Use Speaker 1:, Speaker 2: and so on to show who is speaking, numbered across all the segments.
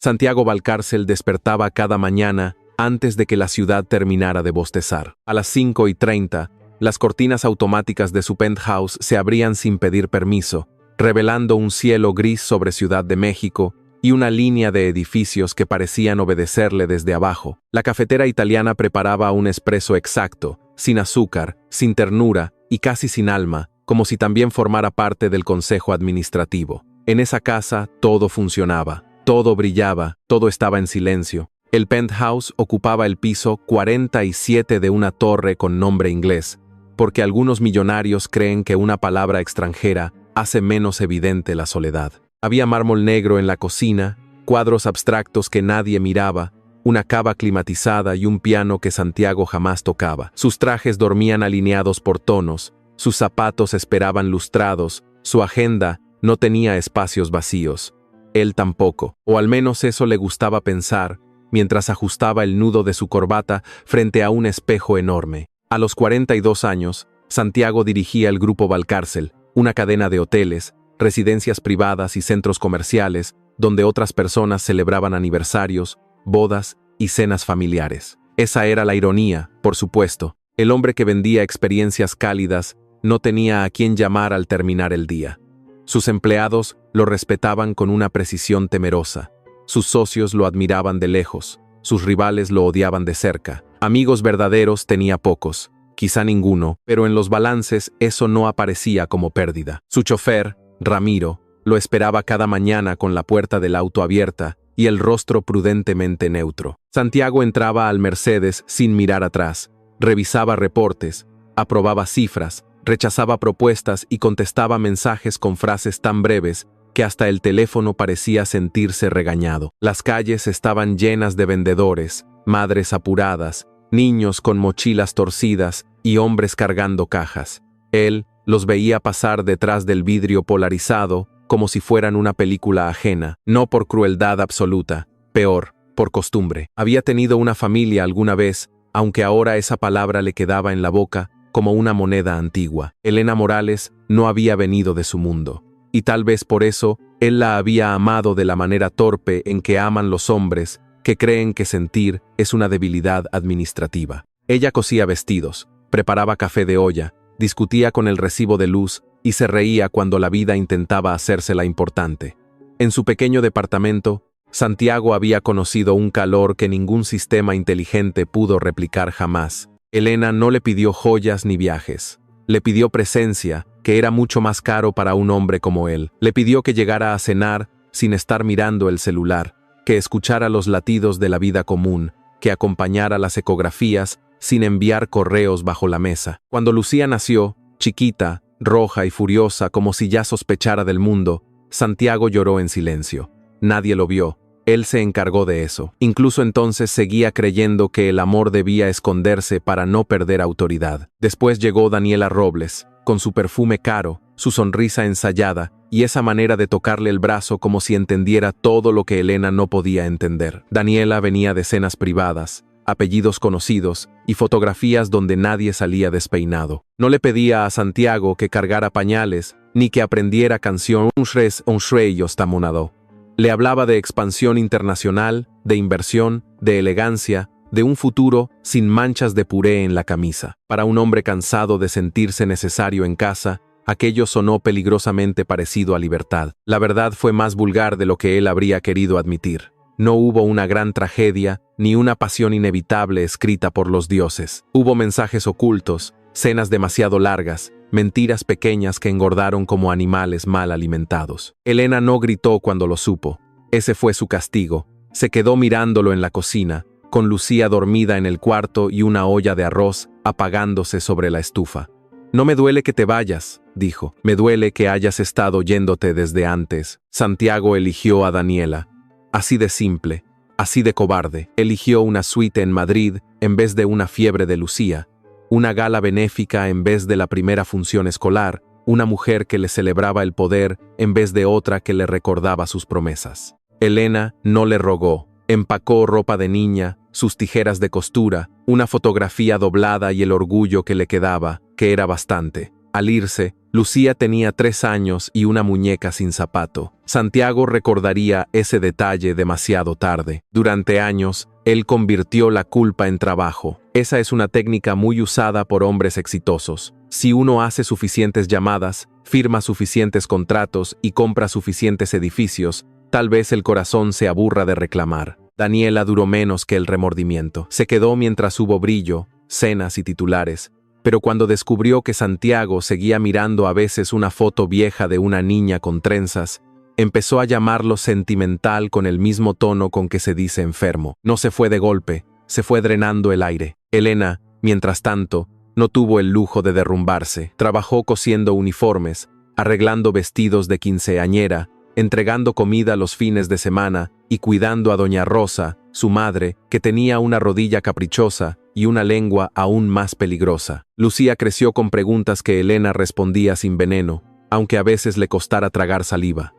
Speaker 1: Santiago Valcárcel despertaba cada mañana antes de que la ciudad terminara de bostezar. A las 5:30, las cortinas automáticas de su penthouse se abrían sin pedir permiso, revelando un cielo gris sobre Ciudad de México y una línea de edificios que parecían obedecerle desde abajo. La cafetera italiana preparaba un espresso exacto, sin azúcar, sin ternura y casi sin alma, como si también formara parte del consejo administrativo. En esa casa todo funcionaba, todo brillaba, todo estaba en silencio. El penthouse ocupaba el piso 47 de una torre con nombre inglés, porque algunos millonarios creen que una palabra extranjera hace menos evidente la soledad. Había mármol negro en la cocina, cuadros abstractos que nadie miraba, una cava climatizada y un piano que Santiago jamás tocaba. Sus trajes dormían alineados por tonos, sus zapatos esperaban lustrados, su agenda no tenía espacios vacíos. Él tampoco, o al menos eso le gustaba pensar, mientras ajustaba el nudo de su corbata frente a un espejo enorme. A los 42 años, Santiago dirigía el Grupo Valcárcel, una cadena de hoteles, residencias privadas y centros comerciales, donde otras personas celebraban aniversarios, bodas y cenas familiares. Esa era la ironía, por supuesto. El hombre que vendía experiencias cálidas no tenía a quién llamar al terminar el día. Sus empleados lo respetaban con una precisión temerosa. Sus socios lo admiraban de lejos, sus rivales lo odiaban de cerca. Amigos verdaderos tenía pocos, quizá ninguno, pero en los balances eso no aparecía como pérdida. Su chofer, Ramiro, lo esperaba cada mañana con la puerta del auto abierta y el rostro prudentemente neutro. Santiago entraba al Mercedes sin mirar atrás, revisaba reportes, aprobaba cifras, rechazaba propuestas y contestaba mensajes con frases tan breves que hasta el teléfono parecía sentirse regañado. Las calles estaban llenas de vendedores, madres apuradas, niños con mochilas torcidas y hombres cargando cajas. Él los veía pasar detrás del vidrio polarizado como si fueran una película ajena, no por crueldad absoluta, peor, por costumbre. Había tenido una familia alguna vez, aunque ahora esa palabra le quedaba en la boca como una moneda antigua. Elena Morales no había venido de su mundo, y tal vez por eso él la había amado de la manera torpe en que aman los hombres que creen que sentir es una debilidad administrativa. Ella cosía vestidos, preparaba café de olla, discutía con el recibo de luz y se reía cuando la vida intentaba hacérsela importante. En su pequeño departamento, Santiago había conocido un calor que ningún sistema inteligente pudo replicar jamás. Elena no le pidió joyas ni viajes. Le pidió presencia, que era mucho más caro para un hombre como él. Le pidió que llegara a cenar sin estar mirando el celular, que escuchara los latidos de la vida común, que acompañara las ecografías sin enviar correos bajo la mesa. Cuando Lucía nació, chiquita, roja y furiosa como si ya sospechara del mundo, Santiago lloró en silencio. Nadie lo vio. Él se encargó de eso. Incluso entonces seguía creyendo que el amor debía esconderse para no perder autoridad. Después llegó Daniela Robles, con su perfume caro, su sonrisa ensayada y esa manera de tocarle el brazo como si entendiera todo lo que Elena no podía entender. Daniela venía de cenas privadas, apellidos conocidos y fotografías donde nadie salía despeinado. No le pedía a Santiago que cargara pañales ni que aprendiera canción un shrey yostamonado. Le hablaba de expansión internacional, de inversión, de elegancia, de un futuro sin manchas de puré en la camisa. Para un hombre cansado de sentirse necesario en casa, aquello sonó peligrosamente parecido a libertad. La verdad fue más vulgar de lo que él habría querido admitir. No hubo una gran tragedia, ni una pasión inevitable escrita por los dioses. Hubo mensajes ocultos, cenas demasiado largas, mentiras pequeñas que engordaron como animales mal alimentados. Elena no gritó cuando lo supo. Ese fue su castigo. Se quedó mirándolo en la cocina, con Lucía dormida en el cuarto y una olla de arroz apagándose sobre la estufa. «No me duele que te vayas», dijo. «Me duele que hayas estado yéndote desde antes». Santiago eligió a Daniela. Así de simple, así de cobarde. Eligió una suite en Madrid en vez de una fiebre de Lucía, una gala benéfica en vez de la primera función escolar, una mujer que le celebraba el poder en vez de otra que le recordaba sus promesas. Elena no le rogó, empacó ropa de niña, sus tijeras de costura, una fotografía doblada y el orgullo que le quedaba, que era bastante. Al irse, Lucía tenía 3 años y una muñeca sin zapato. Santiago recordaría ese detalle demasiado tarde. Durante años, él convirtió la culpa en trabajo. Esa es una técnica muy usada por hombres exitosos. Si uno hace suficientes llamadas, firma suficientes contratos y compra suficientes edificios, tal vez el corazón se aburra de reclamar. Daniela duró menos que el remordimiento. Se quedó mientras hubo brillo, cenas y titulares. Pero cuando descubrió que Santiago seguía mirando a veces una foto vieja de una niña con trenzas, empezó a llamarlo sentimental con el mismo tono con que se dice enfermo. No se fue de golpe, se fue drenando el aire. Elena, mientras tanto, no tuvo el lujo de derrumbarse. Trabajó cosiendo uniformes, arreglando vestidos de quinceañera, entregando comida los fines de semana y cuidando a doña Rosa, su madre, que tenía una rodilla caprichosa y una lengua aún más peligrosa. Lucía creció con preguntas que Elena respondía sin veneno, aunque a veces le costara tragar saliva.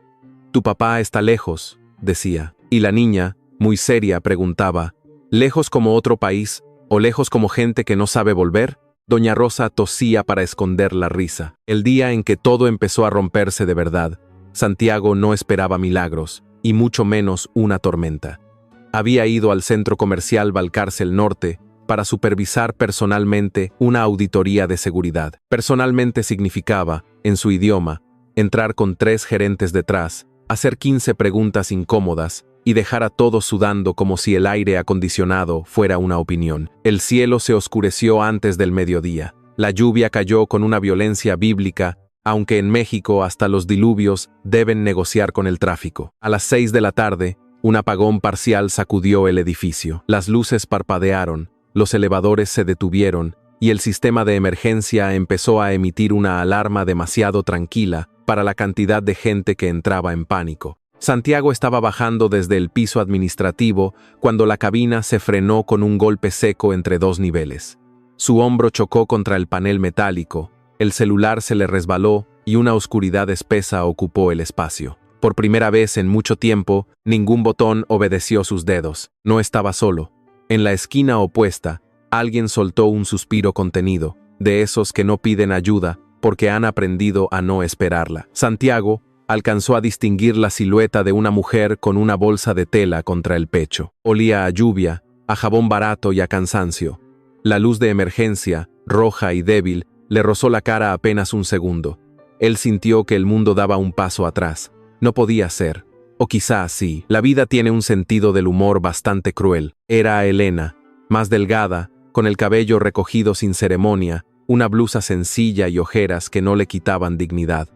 Speaker 1: «Tu papá está lejos», decía, y la niña, muy seria, preguntaba, «¿lejos como otro país o lejos como gente que no sabe volver?». Doña Rosa tosía para esconder la risa. El día en que todo empezó a romperse de verdad, Santiago no esperaba milagros, y mucho menos una tormenta. Había ido al centro comercial Balcarcel Norte para supervisar personalmente una auditoría de seguridad. Personalmente significaba, en su idioma, entrar con 3 gerentes detrás, hacer 15 preguntas incómodas y dejar a todos sudando como si el aire acondicionado fuera una opinión. El cielo se oscureció antes del mediodía. La lluvia cayó con una violencia bíblica, aunque en México hasta los diluvios deben negociar con el tráfico. A las 6 de la tarde, un apagón parcial sacudió el edificio. Las luces parpadearon, los elevadores se detuvieron y el sistema de emergencia empezó a emitir una alarma demasiado tranquila para la cantidad de gente que entraba en pánico. Santiago estaba bajando desde el piso administrativo cuando la cabina se frenó con un golpe seco entre 2 niveles. Su hombro chocó contra el panel metálico, el celular se le resbaló y una oscuridad espesa ocupó el espacio. Por primera vez en mucho tiempo, ningún botón obedeció sus dedos. No estaba solo. En la esquina opuesta, alguien soltó un suspiro contenido, de esos que no piden ayuda porque han aprendido a no esperarla. Santiago alcanzó a distinguir la silueta de una mujer con una bolsa de tela contra el pecho. Olía a lluvia, a jabón barato y a cansancio. La luz de emergencia, roja y débil, le rozó la cara apenas un segundo. Él sintió que el mundo daba un paso atrás. No podía ser. O quizá sí. La vida tiene un sentido del humor bastante cruel. Era Elena, más delgada, con el cabello recogido sin ceremonia, una blusa sencilla y ojeras que no le quitaban dignidad.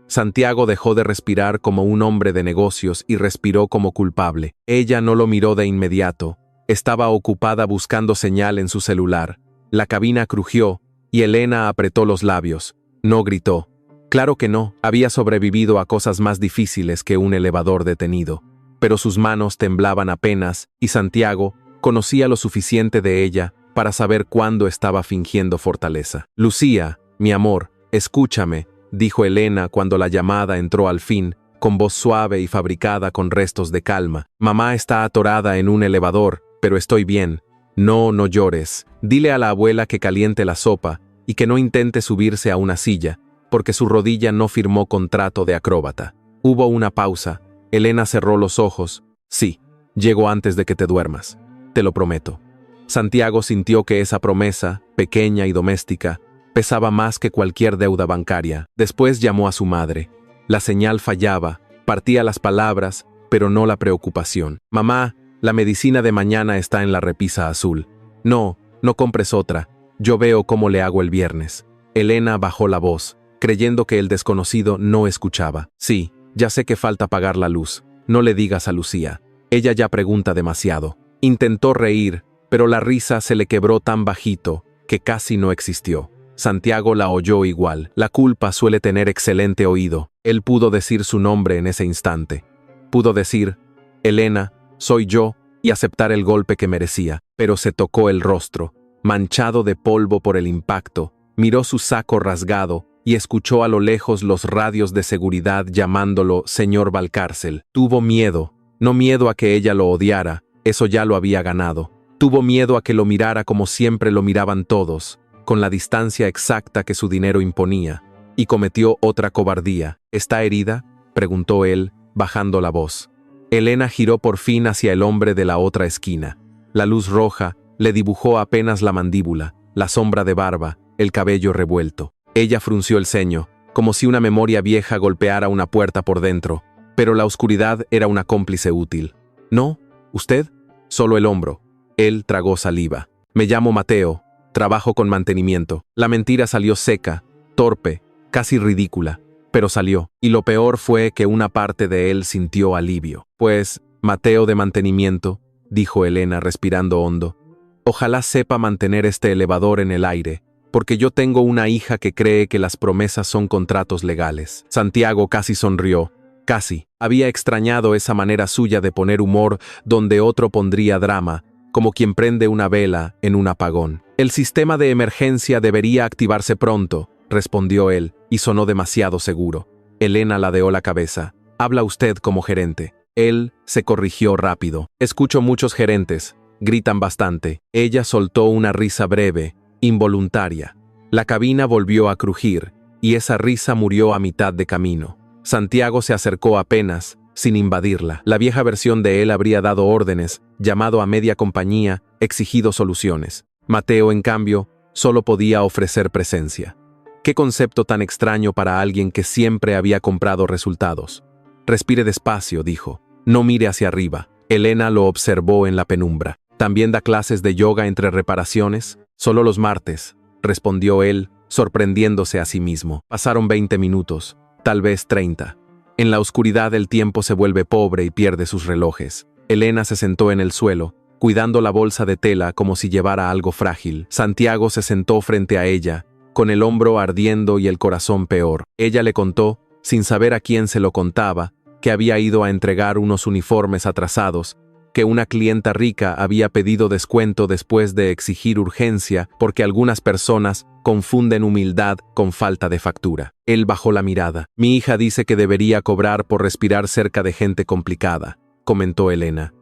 Speaker 1: Santiago dejó de respirar como un hombre de negocios y respiró como culpable. Ella no lo miró de inmediato. Estaba ocupada buscando señal en su celular. La cabina crujió y Elena apretó los labios. No gritó. Claro que no, había sobrevivido a cosas más difíciles que un elevador detenido. Pero sus manos temblaban apenas y Santiago conocía lo suficiente de ella para saber cuándo estaba fingiendo fortaleza. «Lucía, mi amor, escúchame», dijo Elena cuando la llamada entró al fin, con voz suave y fabricada con restos de calma. «Mamá está atorada en un elevador, pero estoy bien. No llores. Dile a la abuela que caliente la sopa y que no intente subirse a una silla, porque su rodilla no firmó contrato de acróbata». Hubo una pausa. Elena cerró los ojos. «Sí, llego antes de que te duermas. Te lo prometo». Santiago sintió que esa promesa, pequeña y doméstica, pesaba más que cualquier deuda bancaria. Después llamó a su madre. La señal fallaba, partía las palabras, pero no la preocupación. «Mamá, la medicina de mañana está en la repisa azul. No compres otra. Yo veo cómo le hago el viernes». Elena bajó la voz, creyendo que el desconocido no escuchaba. «Sí, ya sé que falta pagar la luz. No le digas a Lucía. Ella ya pregunta demasiado». Intentó reír, pero la risa se le quebró tan bajito que casi no existió. Santiago la oyó igual. La culpa suele tener excelente oído. Él pudo decir su nombre en ese instante. Pudo decir, «Elena, soy yo», y aceptar el golpe que merecía. Pero se tocó el rostro, manchado de polvo por el impacto, miró su saco rasgado y escuchó a lo lejos los radios de seguridad llamándolo señor Balcarcel. Tuvo miedo, no miedo a que ella lo odiara, eso ya lo había ganado. Tuvo miedo a que lo mirara como siempre lo miraban todos, con la distancia exacta que su dinero imponía, y cometió otra cobardía. ¿Está herida?, preguntó él, bajando la voz. Elena giró por fin hacia el hombre de la otra esquina. La luz roja le dibujó apenas la mandíbula, la sombra de barba, el cabello revuelto. Ella frunció el ceño, como si una memoria vieja golpeara una puerta por dentro, pero la oscuridad era una cómplice útil. ¿No? ¿Usted? Solo el hombro. Él tragó saliva. Me llamo Mateo, trabajo con mantenimiento. La mentira salió seca, torpe, casi ridícula, pero salió, y lo peor fue que una parte de él sintió alivio. Pues, Mateo de mantenimiento, dijo Elena respirando hondo, ojalá sepa mantener este elevador en el aire, porque yo tengo una hija que cree que las promesas son contratos legales. Santiago casi sonrió. Casi. Había extrañado esa manera suya de poner humor donde otro pondría drama, como quien prende una vela en un apagón. El sistema de emergencia debería activarse pronto, respondió él, y sonó demasiado seguro. Elena ladeó la cabeza. Habla usted como gerente. Él se corrigió rápido. Escucho muchos gerentes. Gritan bastante. Ella soltó una risa breve, involuntaria. La cabina volvió a crujir, y esa risa murió a mitad de camino. Santiago se acercó apenas, sin invadirla. La vieja versión de él habría dado órdenes, llamado a media compañía, exigido soluciones. Mateo, en cambio, solo podía ofrecer presencia. Qué concepto tan extraño para alguien que siempre había comprado resultados. Respire despacio, dijo. No mire hacia arriba. Elena lo observó en la penumbra. ¿También da clases de yoga entre reparaciones? Solo los martes, respondió él, sorprendiéndose a sí mismo. Pasaron 20 minutos, tal vez 30. En la oscuridad el tiempo se vuelve pobre y pierde sus relojes. Elena se sentó en el suelo, cuidando la bolsa de tela como si llevara algo frágil. Santiago se sentó frente a ella, con el hombro ardiendo y el corazón peor. Ella le contó, sin saber a quién se lo contaba, que había ido a entregar unos uniformes atrasados, que una clienta rica había pedido descuento después de exigir urgencia porque algunas personas confunden humildad con falta de factura. Él bajó la mirada. Mi hija dice que debería cobrar por respirar cerca de gente complicada, comentó Elena.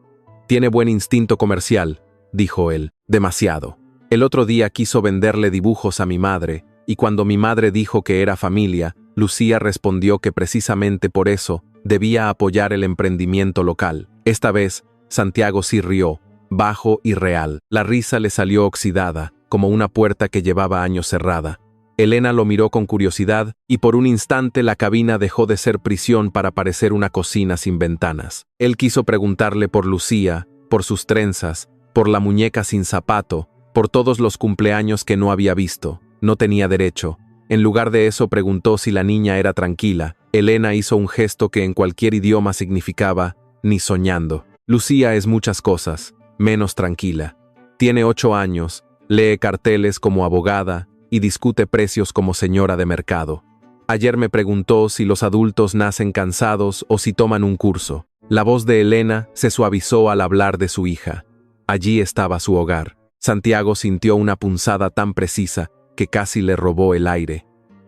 Speaker 1: Tiene buen instinto comercial, dijo él. Demasiado. El otro día quiso venderle dibujos a mi madre, y cuando mi madre dijo que era familia, Lucía respondió que precisamente por eso debía apoyar el emprendimiento local. Esta vez, Santiago sí rió, bajo y real. La risa le salió oxidada, como una puerta que llevaba años cerrada. Elena lo miró con curiosidad, y por un instante la cabina dejó de ser prisión para parecer una cocina sin ventanas. Él quiso preguntarle por Lucía, por sus trenzas, por la muñeca sin zapato, por todos los cumpleaños que no había visto. No tenía derecho. En lugar de eso preguntó si la niña era tranquila. Elena hizo un gesto que en cualquier idioma significaba, ni soñando. Lucía es muchas cosas, menos tranquila. Tiene 8 años, lee carteles como abogada y discute precios como señora de mercado. Ayer me preguntó si los adultos nacen cansados o si toman un curso. La voz de Elena se suavizó al hablar de su hija. Allí estaba su hogar. Santiago sintió una punzada tan precisa que casi le robó el aire.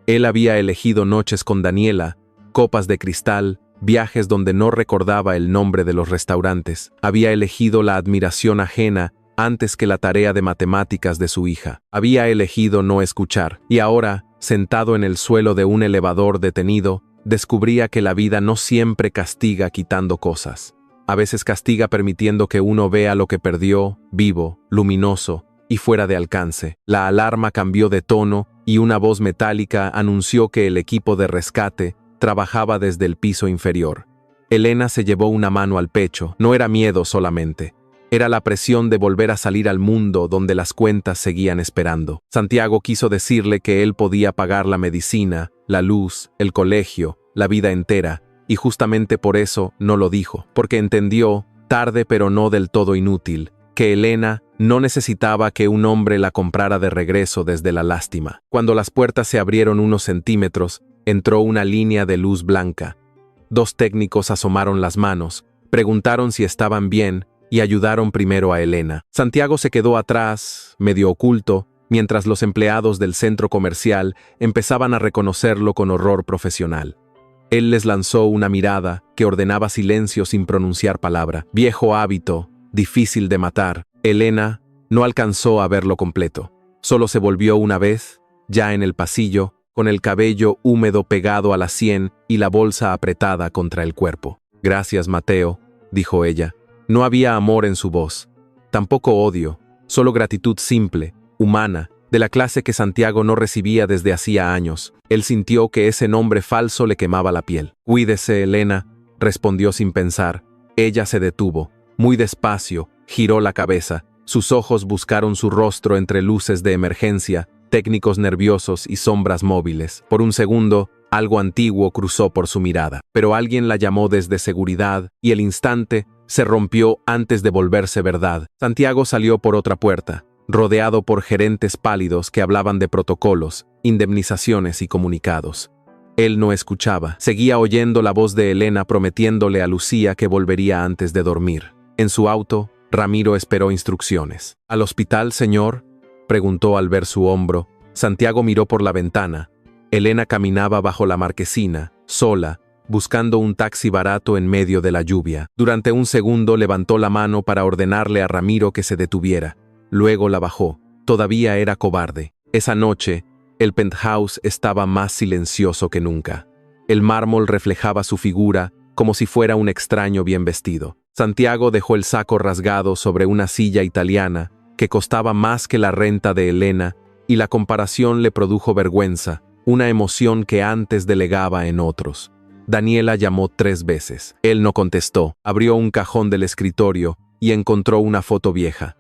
Speaker 1: Él había elegido noches con Daniela, copas de cristal, viajes donde no recordaba el nombre de los restaurantes. Había elegido la admiración ajena antes que la tarea de matemáticas de su hija. Había elegido no escuchar, y ahora, sentado en el suelo de un elevador detenido, descubría que la vida no siempre castiga quitando cosas. A veces castiga permitiendo que uno vea lo que perdió, vivo, luminoso y fuera de alcance. La alarma cambió de tono y una voz metálica anunció que el equipo de rescate trabajaba desde el piso inferior. Elena se llevó una mano al pecho. No era miedo solamente. Era la presión de volver a salir al mundo donde las cuentas seguían esperando. Santiago quiso decirle que él podía pagar la medicina, la luz, el colegio, la vida entera, y justamente por eso no lo dijo, porque entendió, tarde pero no del todo inútil, que Elena no necesitaba que un hombre la comprara de regreso desde la lástima. Cuando las puertas se abrieron unos centímetros, entró una línea de luz blanca. 2 técnicos asomaron las manos, preguntaron si estaban bien y ayudaron primero a Elena. Santiago se quedó atrás, medio oculto, mientras los empleados del centro comercial empezaban a reconocerlo con horror profesional. Él les lanzó una mirada que ordenaba silencio sin pronunciar palabra. Viejo hábito, difícil de matar. Elena no alcanzó a verlo completo. Solo se volvió una vez, ya en el pasillo, con el cabello húmedo pegado a la sien y la bolsa apretada contra el cuerpo. «Gracias, Mateo», dijo ella. No había amor en su voz, tampoco odio, solo gratitud simple, humana, de la clase que Santiago no recibía desde hacía años. Él sintió que ese nombre falso le quemaba la piel. «Cuídese, Elena», respondió sin pensar. Ella se detuvo, muy despacio, giró la cabeza. Sus ojos buscaron su rostro entre luces de emergencia, técnicos nerviosos y sombras móviles. Por un segundo, algo antiguo cruzó por su mirada, pero alguien la llamó desde seguridad y el instante se rompió antes de volverse verdad. Santiago salió por otra puerta, rodeado por gerentes pálidos que hablaban de protocolos, indemnizaciones y comunicados. Él no escuchaba, seguía oyendo la voz de Elena prometiéndole a Lucía que volvería antes de dormir. En su auto, Ramiro esperó instrucciones. «¿Al hospital, señor?», preguntó al ver su hombro. Santiago miró por la ventana. Elena caminaba bajo la marquesina, sola, buscando un taxi barato en medio de la lluvia. Durante un segundo levantó la mano para ordenarle a Ramiro que se detuviera. Luego la bajó. Todavía era cobarde. Esa noche, el penthouse estaba más silencioso que nunca. El mármol reflejaba su figura como si fuera un extraño bien vestido. Santiago dejó el saco rasgado sobre una silla italiana que costaba más que la renta de Elena y la comparación le produjo vergüenza, una emoción que antes delegaba en otros. Daniela llamó 3 veces. Él no contestó. Abrió un cajón del escritorio y encontró una foto vieja.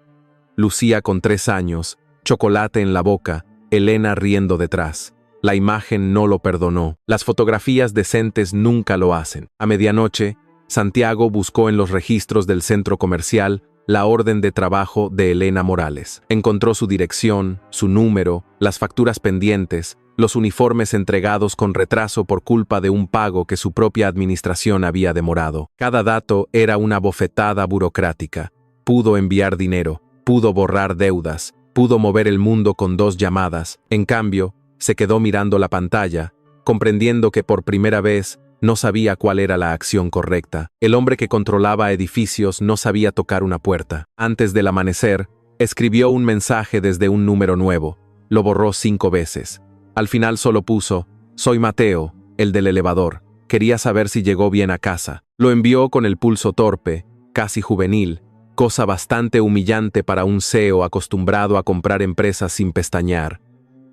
Speaker 1: Lucía con 3 años, chocolate en la boca, Elena riendo detrás. La imagen no lo perdonó. Las fotografías decentes nunca lo hacen. A medianoche, Santiago buscó en los registros del centro comercial la orden de trabajo de Elena Morales. Encontró su dirección, su número, las facturas pendientes, los uniformes entregados con retraso por culpa de un pago que su propia administración había demorado. Cada dato era una bofetada burocrática. Pudo enviar dinero, pudo borrar deudas, pudo mover el mundo con 2 llamadas. En cambio, se quedó mirando la pantalla, comprendiendo que por primera vez no sabía cuál era la acción correcta. El hombre que controlaba edificios no sabía tocar una puerta. Antes del amanecer, escribió un mensaje desde un número nuevo. Lo borró 5 veces. Al final solo puso: «Soy Mateo, el del elevador. Quería saber si llegó bien a casa». Lo envió con el pulso torpe, casi juvenil, cosa bastante humillante para un CEO acostumbrado a comprar empresas sin pestañear.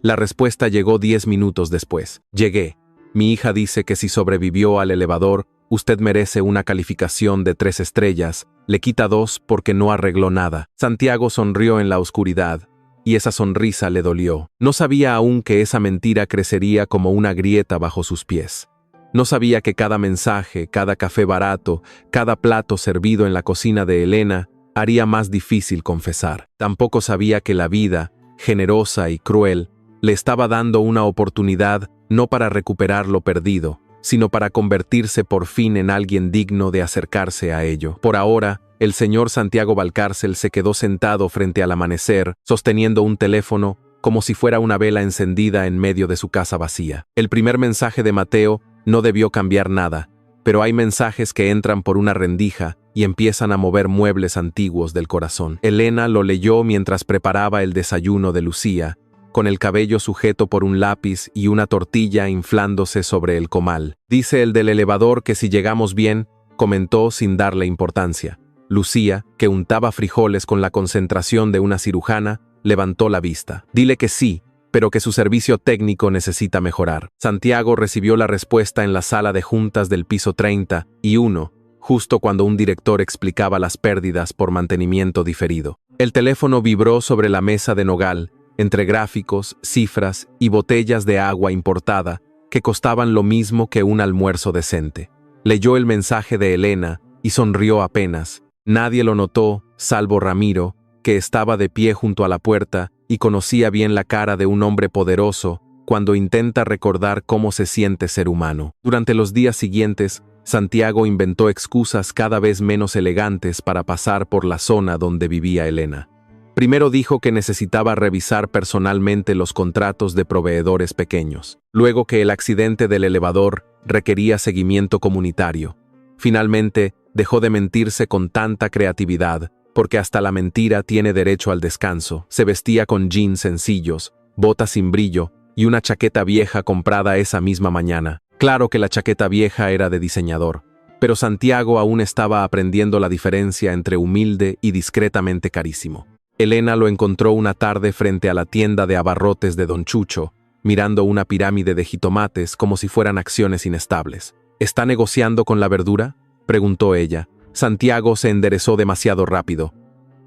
Speaker 1: La respuesta llegó 10 minutos después. «Llegué. Mi hija dice que si sobrevivió al elevador, usted merece una calificación de 3 estrellas. Le quita 2 porque no arregló nada». Santiago sonrió en la oscuridad, y esa sonrisa le dolió. No sabía aún que esa mentira crecería como una grieta bajo sus pies. No sabía que cada mensaje, cada café barato, cada plato servido en la cocina de Elena haría más difícil confesar. Tampoco sabía que la vida, generosa y cruel, le estaba dando una oportunidad no para recuperar lo perdido, sino para convertirse por fin en alguien digno de acercarse a ello. Por ahora, el señor Santiago Valcárcel se quedó sentado frente al amanecer, sosteniendo un teléfono como si fuera una vela encendida en medio de su casa vacía. El primer mensaje de Mateo no debió cambiar nada, pero hay mensajes que entran por una rendija y empiezan a mover muebles antiguos del corazón. Elena lo leyó mientras preparaba el desayuno de Lucía, con el cabello sujeto por un lápiz y una tortilla inflándose sobre el comal. «Dice el del elevador que si llegamos bien», comentó sin darle importancia. Lucía, que untaba frijoles con la concentración de una cirujana, levantó la vista. «Dile que sí, pero que su servicio técnico necesita mejorar». Santiago recibió la respuesta en la sala de juntas del piso 31, justo cuando un director explicaba las pérdidas por mantenimiento diferido. El teléfono vibró sobre la mesa de nogal, entre gráficos, cifras y botellas de agua importada que costaban lo mismo que un almuerzo decente. Leyó el mensaje de Elena y sonrió apenas. Nadie lo notó, salvo Ramiro, que estaba de pie junto a la puerta y conocía bien la cara de un hombre poderoso cuando intenta recordar cómo se siente ser humano. Durante los días siguientes, Santiago inventó excusas cada vez menos elegantes para pasar por la zona donde vivía Elena. Primero dijo que necesitaba revisar personalmente los contratos de proveedores pequeños, luego que el accidente del elevador requería seguimiento comunitario. Finalmente, dejó de mentirse con tanta creatividad, porque hasta la mentira tiene derecho al descanso. Se vestía con jeans sencillos, botas sin brillo y una chaqueta vieja comprada esa misma mañana. Claro que la chaqueta vieja era de diseñador, pero Santiago aún estaba aprendiendo la diferencia entre humilde y discretamente carísimo. Elena lo encontró una tarde frente a la tienda de abarrotes de Don Chucho, mirando una pirámide de jitomates como si fueran acciones inestables. ¿Está negociando con la verdura?, preguntó ella. Santiago se enderezó demasiado rápido.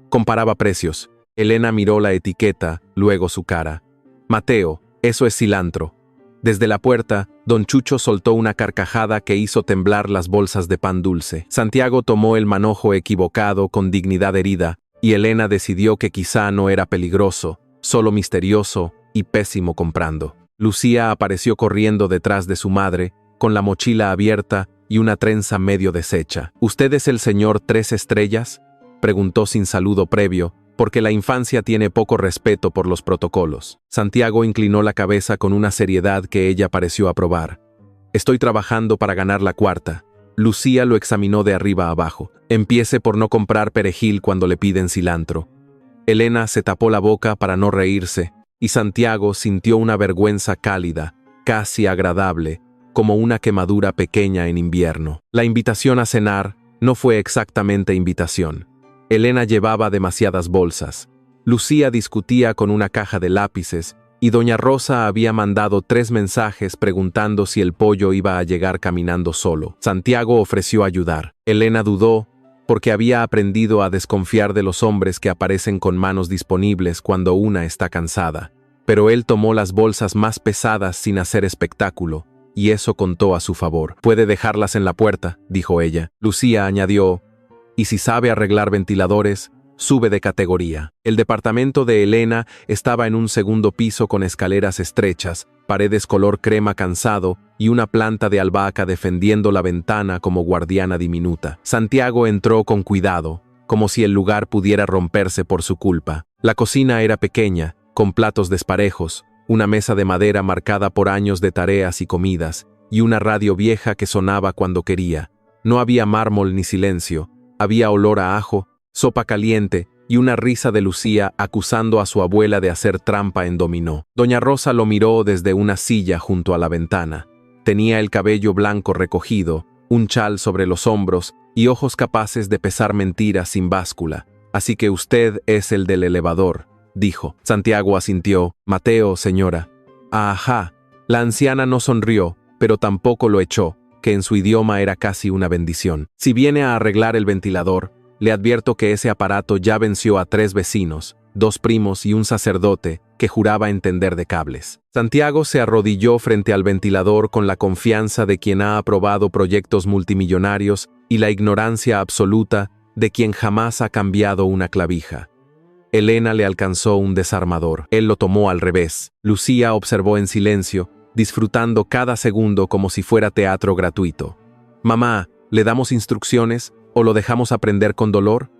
Speaker 1: Comparaba precios. Elena miró la etiqueta, luego su cara. Mateo, eso es cilantro. Desde la puerta, Don Chucho soltó una carcajada que hizo temblar las bolsas de pan dulce. Santiago tomó el manojo equivocado con dignidad herida, y Elena decidió que quizá no era peligroso, solo misterioso y pésimo comprando. Lucía apareció corriendo detrás de su madre, con la mochila abierta y una trenza medio deshecha. ¿Usted es el señor 3 estrellas?, preguntó sin saludo previo, porque la infancia tiene poco respeto por los protocolos. Santiago inclinó la cabeza con una seriedad que ella pareció aprobar. Estoy trabajando para ganar la cuarta. Lucía lo examinó de arriba a abajo. Empiece por no comprar perejil cuando le piden cilantro. Elena se tapó la boca para no reírse, y Santiago sintió una vergüenza cálida, casi agradable, como una quemadura pequeña en invierno. La invitación a cenar no fue exactamente invitación. Elena llevaba demasiadas bolsas. Lucía discutía con una caja de lápices y doña Rosa había mandado 3 mensajes preguntando si el pollo iba a llegar caminando solo. Santiago ofreció ayudar. Elena dudó porque había aprendido a desconfiar de los hombres que aparecen con manos disponibles cuando una está cansada. Pero él tomó las bolsas más pesadas sin hacer espectáculo, y eso contó a su favor. «Puede dejarlas en la puerta», dijo ella. Lucía añadió, «y si sabe arreglar ventiladores, sube de categoría». El departamento de Elena estaba en un segundo piso con escaleras estrechas, paredes color crema cansado y una planta de albahaca defendiendo la ventana como guardiana diminuta. Santiago entró con cuidado, como si el lugar pudiera romperse por su culpa. La cocina era pequeña, con platos desparejos, una mesa de madera marcada por años de tareas y comidas, y una radio vieja que sonaba cuando quería. No había mármol ni silencio, había olor a ajo, sopa caliente y una risa de Lucía acusando a su abuela de hacer trampa en dominó. Doña Rosa lo miró desde una silla junto a la ventana. Tenía el cabello blanco recogido, un chal sobre los hombros y ojos capaces de pesar mentiras sin báscula. «Así que usted es el del elevador», dijo. Santiago asintió. «Mateo, señora». «Ajá». La anciana no sonrió, pero tampoco lo echó, que en su idioma era casi una bendición. «Si viene a arreglar el ventilador, le advierto que ese aparato ya venció a 3 vecinos, 2 primos y un sacerdote que juraba entender de cables». Santiago se arrodilló frente al ventilador con la confianza de quien ha aprobado proyectos multimillonarios y la ignorancia absoluta de quien jamás ha cambiado una clavija. Elena le alcanzó un desarmador. Él lo tomó al revés. Lucía observó en silencio, disfrutando cada segundo como si fuera teatro gratuito. «Mamá, ¿le damos instrucciones o lo dejamos aprender con dolor?»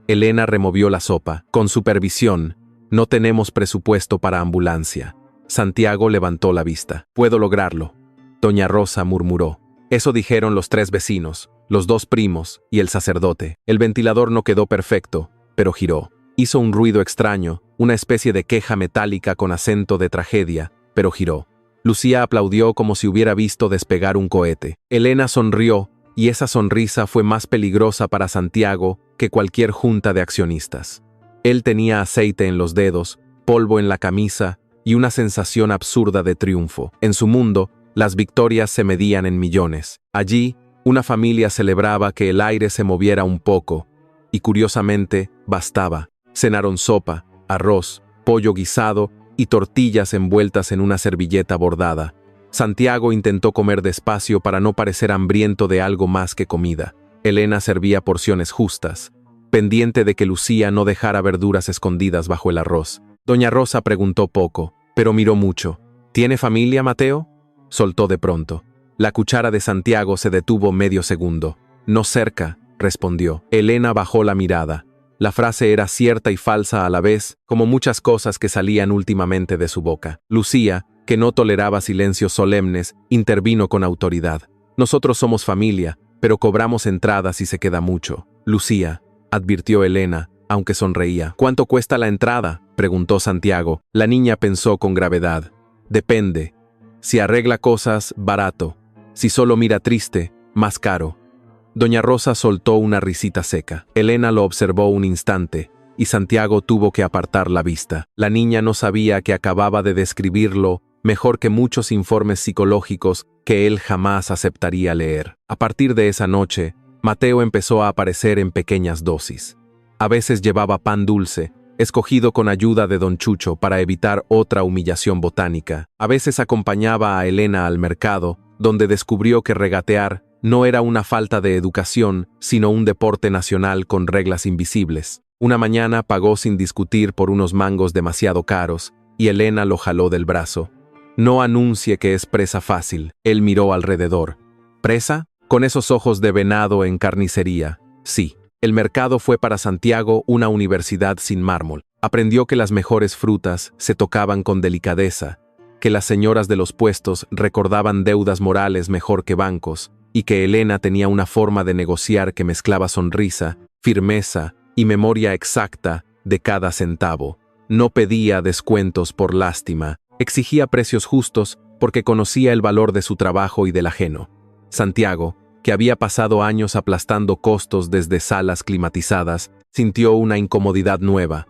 Speaker 1: Elena removió la sopa. «Con supervisión. No tenemos presupuesto para ambulancia». Santiago levantó la vista. «Puedo lograrlo». Doña Rosa murmuró. «Eso dijeron los 3 vecinos, los 2 primos y el sacerdote». El ventilador no quedó perfecto, pero giró. Hizo un ruido extraño, una especie de queja metálica con acento de tragedia, pero giró. Lucía aplaudió como si hubiera visto despegar un cohete. Elena sonrió, y esa sonrisa fue más peligrosa para Santiago que cualquier junta de accionistas. Él tenía aceite en los dedos, polvo en la camisa y una sensación absurda de triunfo. En su mundo, las victorias se medían en millones. Allí, una familia celebraba que el aire se moviera un poco, y curiosamente, bastaba. Cenaron sopa, arroz, pollo guisado y tortillas envueltas en una servilleta bordada. Santiago intentó comer despacio para no parecer hambriento de algo más que comida. Elena servía porciones justas, pendiente de que Lucía no dejara verduras escondidas bajo el arroz. Doña Rosa preguntó poco, pero miró mucho. «¿Tiene familia, Mateo?», soltó de pronto. La cuchara de Santiago se detuvo medio segundo. «No cerca», respondió. Elena bajó la mirada. La frase era cierta y falsa a la vez, como muchas cosas que salían últimamente de su boca. Lucía, que no toleraba silencios solemnes, intervino con autoridad. «Nosotros somos familia, pero cobramos entradas y se queda mucho». «Lucía», advirtió Elena, aunque sonreía. «¿Cuánto cuesta la entrada?», preguntó Santiago. La niña pensó con gravedad. Depende. Si arregla cosas, barato. Si solo mira triste, más caro. Doña Rosa soltó una risita seca. Elena lo observó un instante, y Santiago tuvo que apartar la vista. La niña no sabía que acababa de describirlo mejor que muchos informes psicológicos que él jamás aceptaría leer. A partir de esa noche, Mateo empezó a aparecer en pequeñas dosis. A veces llevaba pan dulce, escogido con ayuda de don Chucho para evitar otra humillación botánica. A veces acompañaba a Elena al mercado, donde descubrió que regatear no era una falta de educación, sino un deporte nacional con reglas invisibles. Una mañana pagó sin discutir por unos mangos demasiado caros, y Elena lo jaló del brazo. No anuncie que es presa fácil. Él miró alrededor. ¿Presa? Con esos ojos de venado en carnicería. Sí. El mercado fue para Santiago una universidad sin mármol. Aprendió que las mejores frutas se tocaban con delicadeza, que las señoras de los puestos recordaban deudas morales mejor que bancos, y que Elena tenía una forma de negociar que mezclaba sonrisa, firmeza y memoria exacta de cada centavo. No pedía descuentos por lástima, exigía precios justos porque conocía el valor de su trabajo y del ajeno. Santiago, que había pasado años aplastando costos desde salas climatizadas, sintió una incomodidad nueva.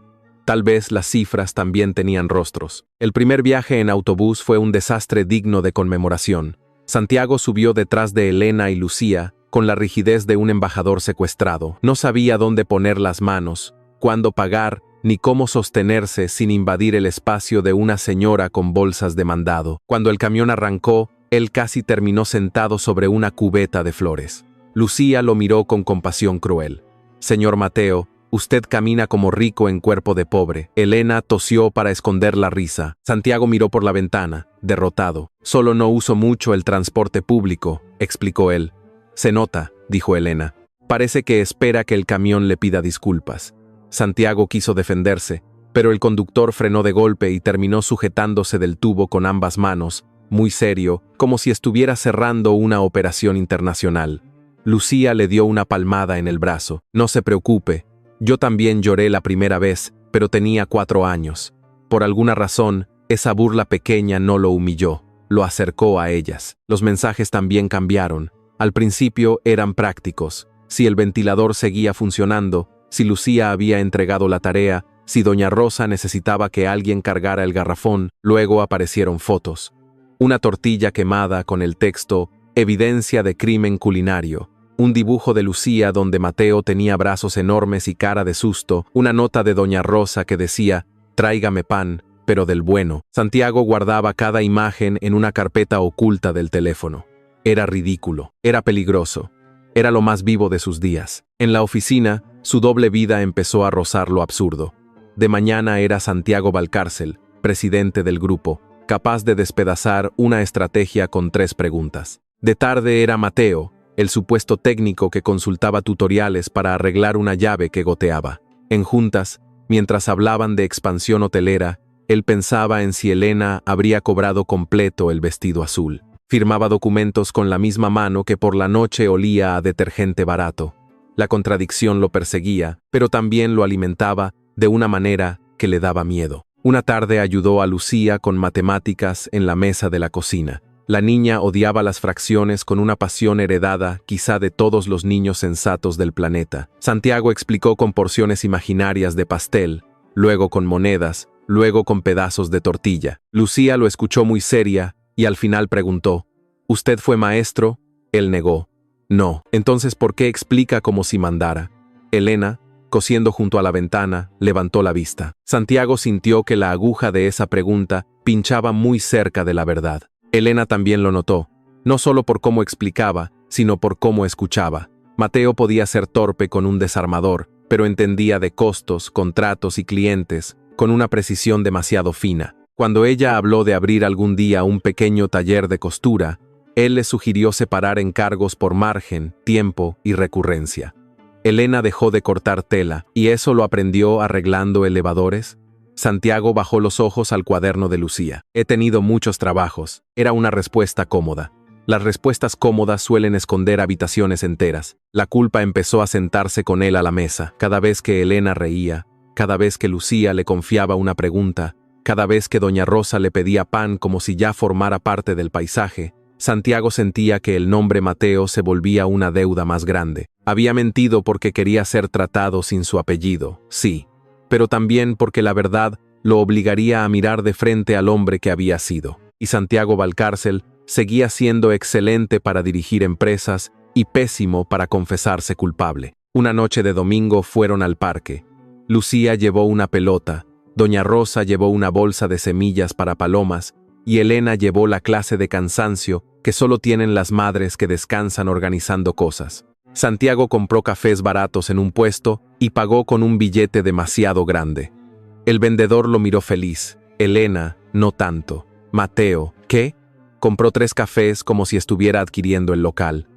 Speaker 1: Tal vez las cifras también tenían rostros. El primer viaje en autobús fue un desastre digno de conmemoración. Santiago subió detrás de Elena y Lucía, con la rigidez de un embajador secuestrado. No sabía dónde poner las manos, cuándo pagar, ni cómo sostenerse sin invadir el espacio de una señora con bolsas de mandado. Cuando el camión arrancó, él casi terminó sentado sobre una cubeta de flores. Lucía lo miró con compasión cruel. «Señor Mateo, usted camina como rico en cuerpo de pobre». Elena tosió para esconder la risa. Santiago miró por la ventana, derrotado. «Solo no uso mucho el transporte público», explicó él. «Se nota», dijo Elena. «Parece que espera que el camión le pida disculpas». Santiago quiso defenderse, pero el conductor frenó de golpe y terminó sujetándose del tubo con ambas manos, muy serio, como si estuviera cerrando una operación internacional. Lucía le dio una palmada en el brazo. «No se preocupe. Yo también lloré la primera vez, pero tenía 4 años. Por alguna razón, esa burla pequeña no lo humilló, lo acercó a ellas. Los mensajes también cambiaron. Al principio eran prácticos. Si el ventilador seguía funcionando, si Lucía había entregado la tarea, si doña Rosa necesitaba que alguien cargara el garrafón. Luego aparecieron fotos. Una tortilla quemada con el texto «Evidencia de crimen culinario», un dibujo de Lucía donde Mateo tenía brazos enormes y cara de susto, una nota de doña Rosa que decía «Tráigame pan, pero del bueno». Santiago guardaba cada imagen en una carpeta oculta del teléfono. Era ridículo, era peligroso, era lo más vivo de sus días. En la oficina, su doble vida empezó a rozar lo absurdo. De mañana era Santiago Valcárcel, presidente del grupo, capaz de despedazar una estrategia con 3 preguntas. De tarde era Mateo, el supuesto técnico que consultaba tutoriales para arreglar una llave que goteaba. En juntas, mientras hablaban de expansión hotelera, él pensaba en si Elena habría cobrado completo el vestido azul. Firmaba documentos con la misma mano que por la noche olía a detergente barato. La contradicción lo perseguía, pero también lo alimentaba de una manera que le daba miedo. Una tarde ayudó a Lucía con matemáticas en la mesa de la cocina. La niña odiaba las fracciones con una pasión heredada quizá de todos los niños sensatos del planeta. Santiago explicó con porciones imaginarias de pastel, luego con monedas, luego con pedazos de tortilla. Lucía lo escuchó muy seria y al final preguntó, «¿Usted fue maestro?» Él negó. «No». «Entonces, ¿por qué explica como si mandara?» Elena, cosiendo junto a la ventana, levantó la vista. Santiago sintió que la aguja de esa pregunta pinchaba muy cerca de la verdad. Elena también lo notó, no solo por cómo explicaba, sino por cómo escuchaba. Mateo podía ser torpe con un desarmador, pero entendía de costos, contratos y clientes, con una precisión demasiado fina. Cuando ella habló de abrir algún día un pequeño taller de costura, él le sugirió separar encargos por margen, tiempo y recurrencia. Elena dejó de cortar tela, y eso lo aprendió arreglando elevadores. Santiago bajó los ojos al cuaderno de Lucía. «He tenido muchos trabajos». Era una respuesta cómoda. Las respuestas cómodas suelen esconder habitaciones enteras. La culpa empezó a sentarse con él a la mesa. Cada vez que Elena reía, cada vez que Lucía le confiaba una pregunta, Cada vez que doña Rosa le pedía pan como si ya formara parte del paisaje, Santiago sentía que el nombre Mateo se volvía una deuda más grande. Había mentido porque quería ser tratado sin su apellido, sí, pero también porque la verdad lo obligaría a mirar de frente al hombre que había sido. Y Santiago Valcárcel seguía siendo excelente para dirigir empresas y pésimo para confesarse culpable. Una noche de domingo fueron al parque. Lucía llevó una pelota, doña Rosa llevó una bolsa de semillas para palomas y Elena llevó la clase de cansancio que solo tienen las madres que descansan organizando cosas. Santiago compró cafés baratos en un puesto y pagó con un billete demasiado grande. El vendedor lo miró feliz. Elena, no tanto. Mateo, ¿qué? Compró 3 cafés como si estuviera adquiriendo el local.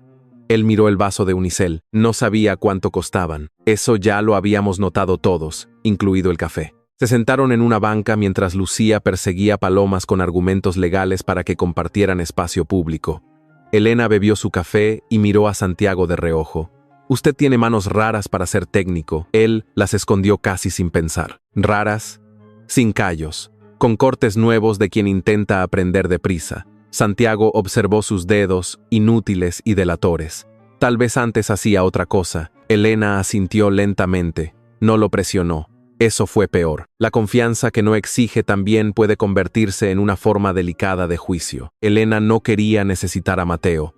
Speaker 1: Él miró el vaso de unicel. No sabía cuánto costaban. Eso ya lo habíamos notado todos, incluido el café. Se sentaron en una banca mientras Lucía perseguía palomas con argumentos legales para que compartieran espacio público. Elena bebió su café y miró a Santiago de reojo. Usted tiene manos raras para ser técnico. Él las escondió casi sin pensar. Raras, sin callos, con cortes nuevos de quien intenta aprender deprisa. Santiago observó sus dedos, inútiles y delatores. Tal vez antes hacía otra cosa. Elena asintió lentamente. No lo presionó. Eso fue peor. La confianza que no exige también puede convertirse en una forma delicada de juicio. Elena no quería necesitar a Mateo.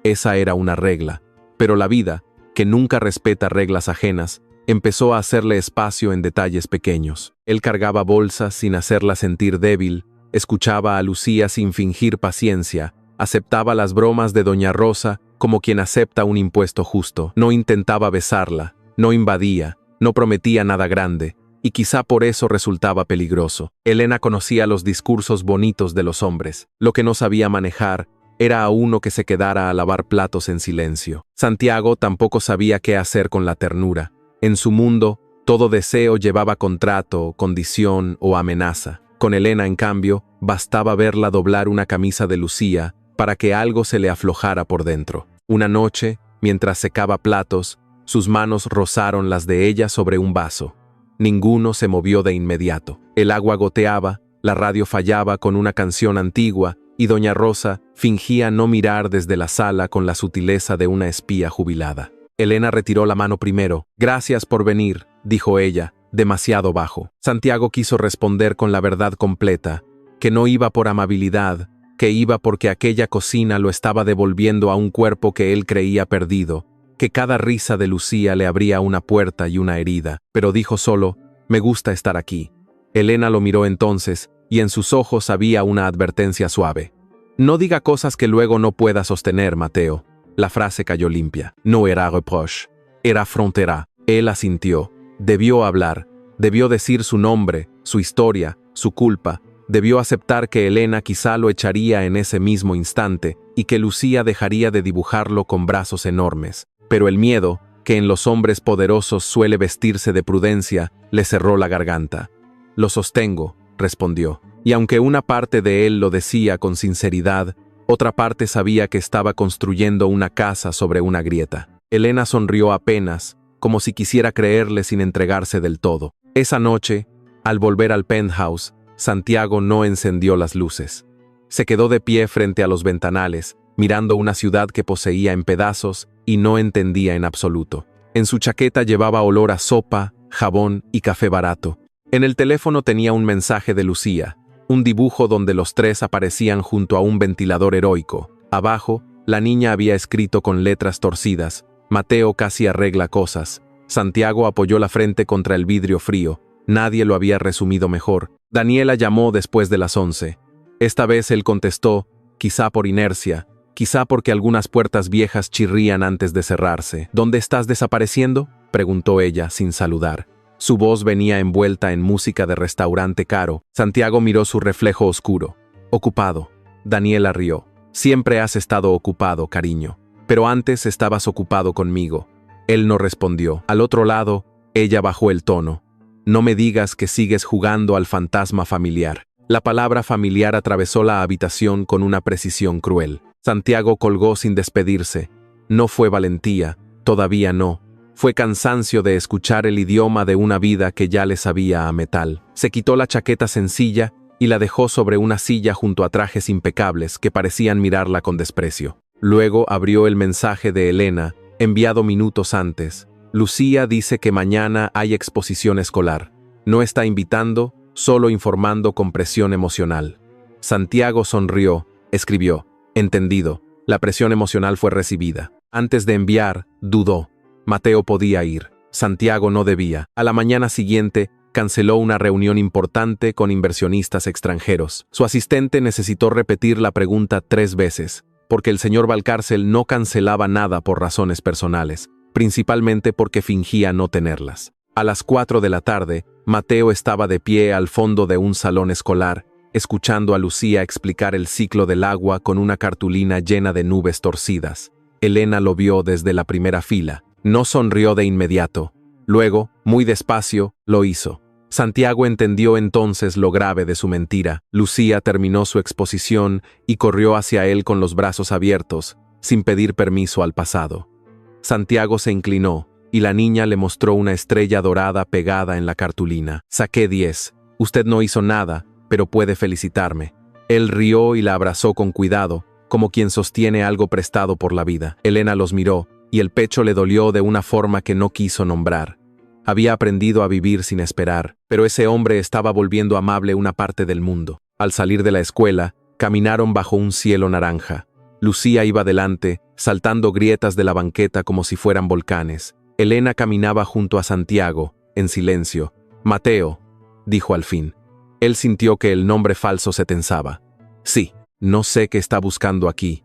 Speaker 1: Esa era una regla. Pero la vida, que nunca respeta reglas ajenas, empezó a hacerle espacio en detalles pequeños. Él cargaba bolsas sin hacerla sentir débil, escuchaba a Lucía sin fingir paciencia, aceptaba las bromas de doña Rosa como quien acepta un impuesto justo. No intentaba besarla, no invadía, no prometía nada grande, y quizá por eso resultaba peligroso. Elena conocía los discursos bonitos de los hombres. Lo que no sabía manejar era a uno que se quedara a lavar platos en silencio. Santiago tampoco sabía qué hacer con la ternura. En su mundo, todo deseo llevaba contrato, condición o amenaza. Con Elena, en cambio, bastaba verla doblar una camisa de Lucía para que algo se le aflojara por dentro. Una noche, mientras secaba platos, sus manos rozaron las de ella sobre un vaso. Ninguno se movió de inmediato. El agua goteaba, la radio fallaba con una canción antigua y doña Rosa fingía no mirar desde la sala con la sutileza de una espía jubilada. Elena retiró la mano primero. «Gracias por venir», dijo ella, demasiado bajo. Santiago quiso responder con la verdad completa, que no iba por amabilidad, que iba porque aquella cocina lo estaba devolviendo a un cuerpo que él creía perdido, que cada risa de Lucía le abría una puerta y una herida, pero dijo solo, «Me gusta estar aquí». Elena lo miró entonces, y en sus ojos había una advertencia suave. «No diga cosas que luego no pueda sostener, Mateo». La frase cayó limpia. No era reproche, era frontera. Él asintió. Debió hablar, debió decir su nombre, su historia, su culpa. Debió aceptar que Elena quizá lo echaría en ese mismo instante y que Lucía dejaría de dibujarlo con brazos enormes. Pero el miedo, que en los hombres poderosos suele vestirse de prudencia, le cerró la garganta. «Lo sostengo», respondió. Y aunque una parte de él lo decía con sinceridad, otra parte sabía que estaba construyendo una casa sobre una grieta. Elena sonrió apenas, como si quisiera creerle sin entregarse del todo. Esa noche, al volver al penthouse, Santiago no encendió las luces. Se quedó de pie frente a los ventanales, mirando una ciudad que poseía en pedazos y no entendía en absoluto. En su chaqueta llevaba olor a sopa, jabón y café barato. En el teléfono tenía un mensaje de Lucía, un dibujo donde los 3 aparecían junto a un ventilador heroico. Abajo, la niña había escrito con letras torcidas, «Mateo casi arregla cosas». Santiago apoyó la frente contra el vidrio frío. Nadie lo había resumido mejor. Daniela llamó después de las 11. Esta vez él contestó, quizá por inercia, quizá porque algunas puertas viejas chirrían antes de cerrarse. «¿Dónde estás desapareciendo?», preguntó ella, sin saludar. Su voz venía envuelta en música de restaurante caro. Santiago miró su reflejo oscuro. «Ocupado». Daniela rió. «Siempre has estado ocupado, cariño. Pero antes estabas ocupado conmigo». Él no respondió. Al otro lado, ella bajó el tono. «No me digas que sigues jugando al fantasma familiar». La palabra familiar atravesó la habitación con una precisión cruel. Santiago colgó sin despedirse. No fue valentía, todavía no. Fue cansancio de escuchar el idioma de una vida que ya le sabía a metal. Se quitó la chaqueta sencilla y la dejó sobre una silla junto a trajes impecables que parecían mirarla con desprecio. Luego abrió el mensaje de Elena, enviado minutos antes. Lucía dice que mañana hay exposición escolar. No está invitando, solo informando con presión emocional. Santiago sonrió, escribió, entendido. La presión emocional fue recibida. Antes de enviar, dudó. Mateo podía ir. Santiago no debía. A la mañana siguiente, canceló una reunión importante con inversionistas extranjeros. Su asistente necesitó repetir la pregunta 3 veces, porque el señor Valcárcel no cancelaba nada por razones personales, principalmente porque fingía no tenerlas. A las 4 de la tarde, Mateo estaba de pie al fondo de un salón escolar, escuchando a Lucía explicar el ciclo del agua con una cartulina llena de nubes torcidas. Elena lo vio desde la primera fila. No sonrió de inmediato. Luego, muy despacio, lo hizo. Santiago entendió entonces lo grave de su mentira. Lucía terminó su exposición y corrió hacia él con los brazos abiertos, sin pedir permiso al pasado. Santiago se inclinó, y la niña le mostró una estrella dorada pegada en la cartulina. Saqué 10. Usted no hizo nada, pero puede felicitarme. Él rió y la abrazó con cuidado, como quien sostiene algo prestado por la vida. Elena los miró, y el pecho le dolió de una forma que no quiso nombrar. Había aprendido a vivir sin esperar, pero ese hombre estaba volviendo amable una parte del mundo. Al salir de la escuela, caminaron bajo un cielo naranja. Lucía iba delante, saltando grietas de la banqueta como si fueran volcanes. Elena caminaba junto a Santiago, en silencio. Mateo, dijo al fin. Él sintió que el nombre falso se tensaba. Sí, no sé qué está buscando aquí.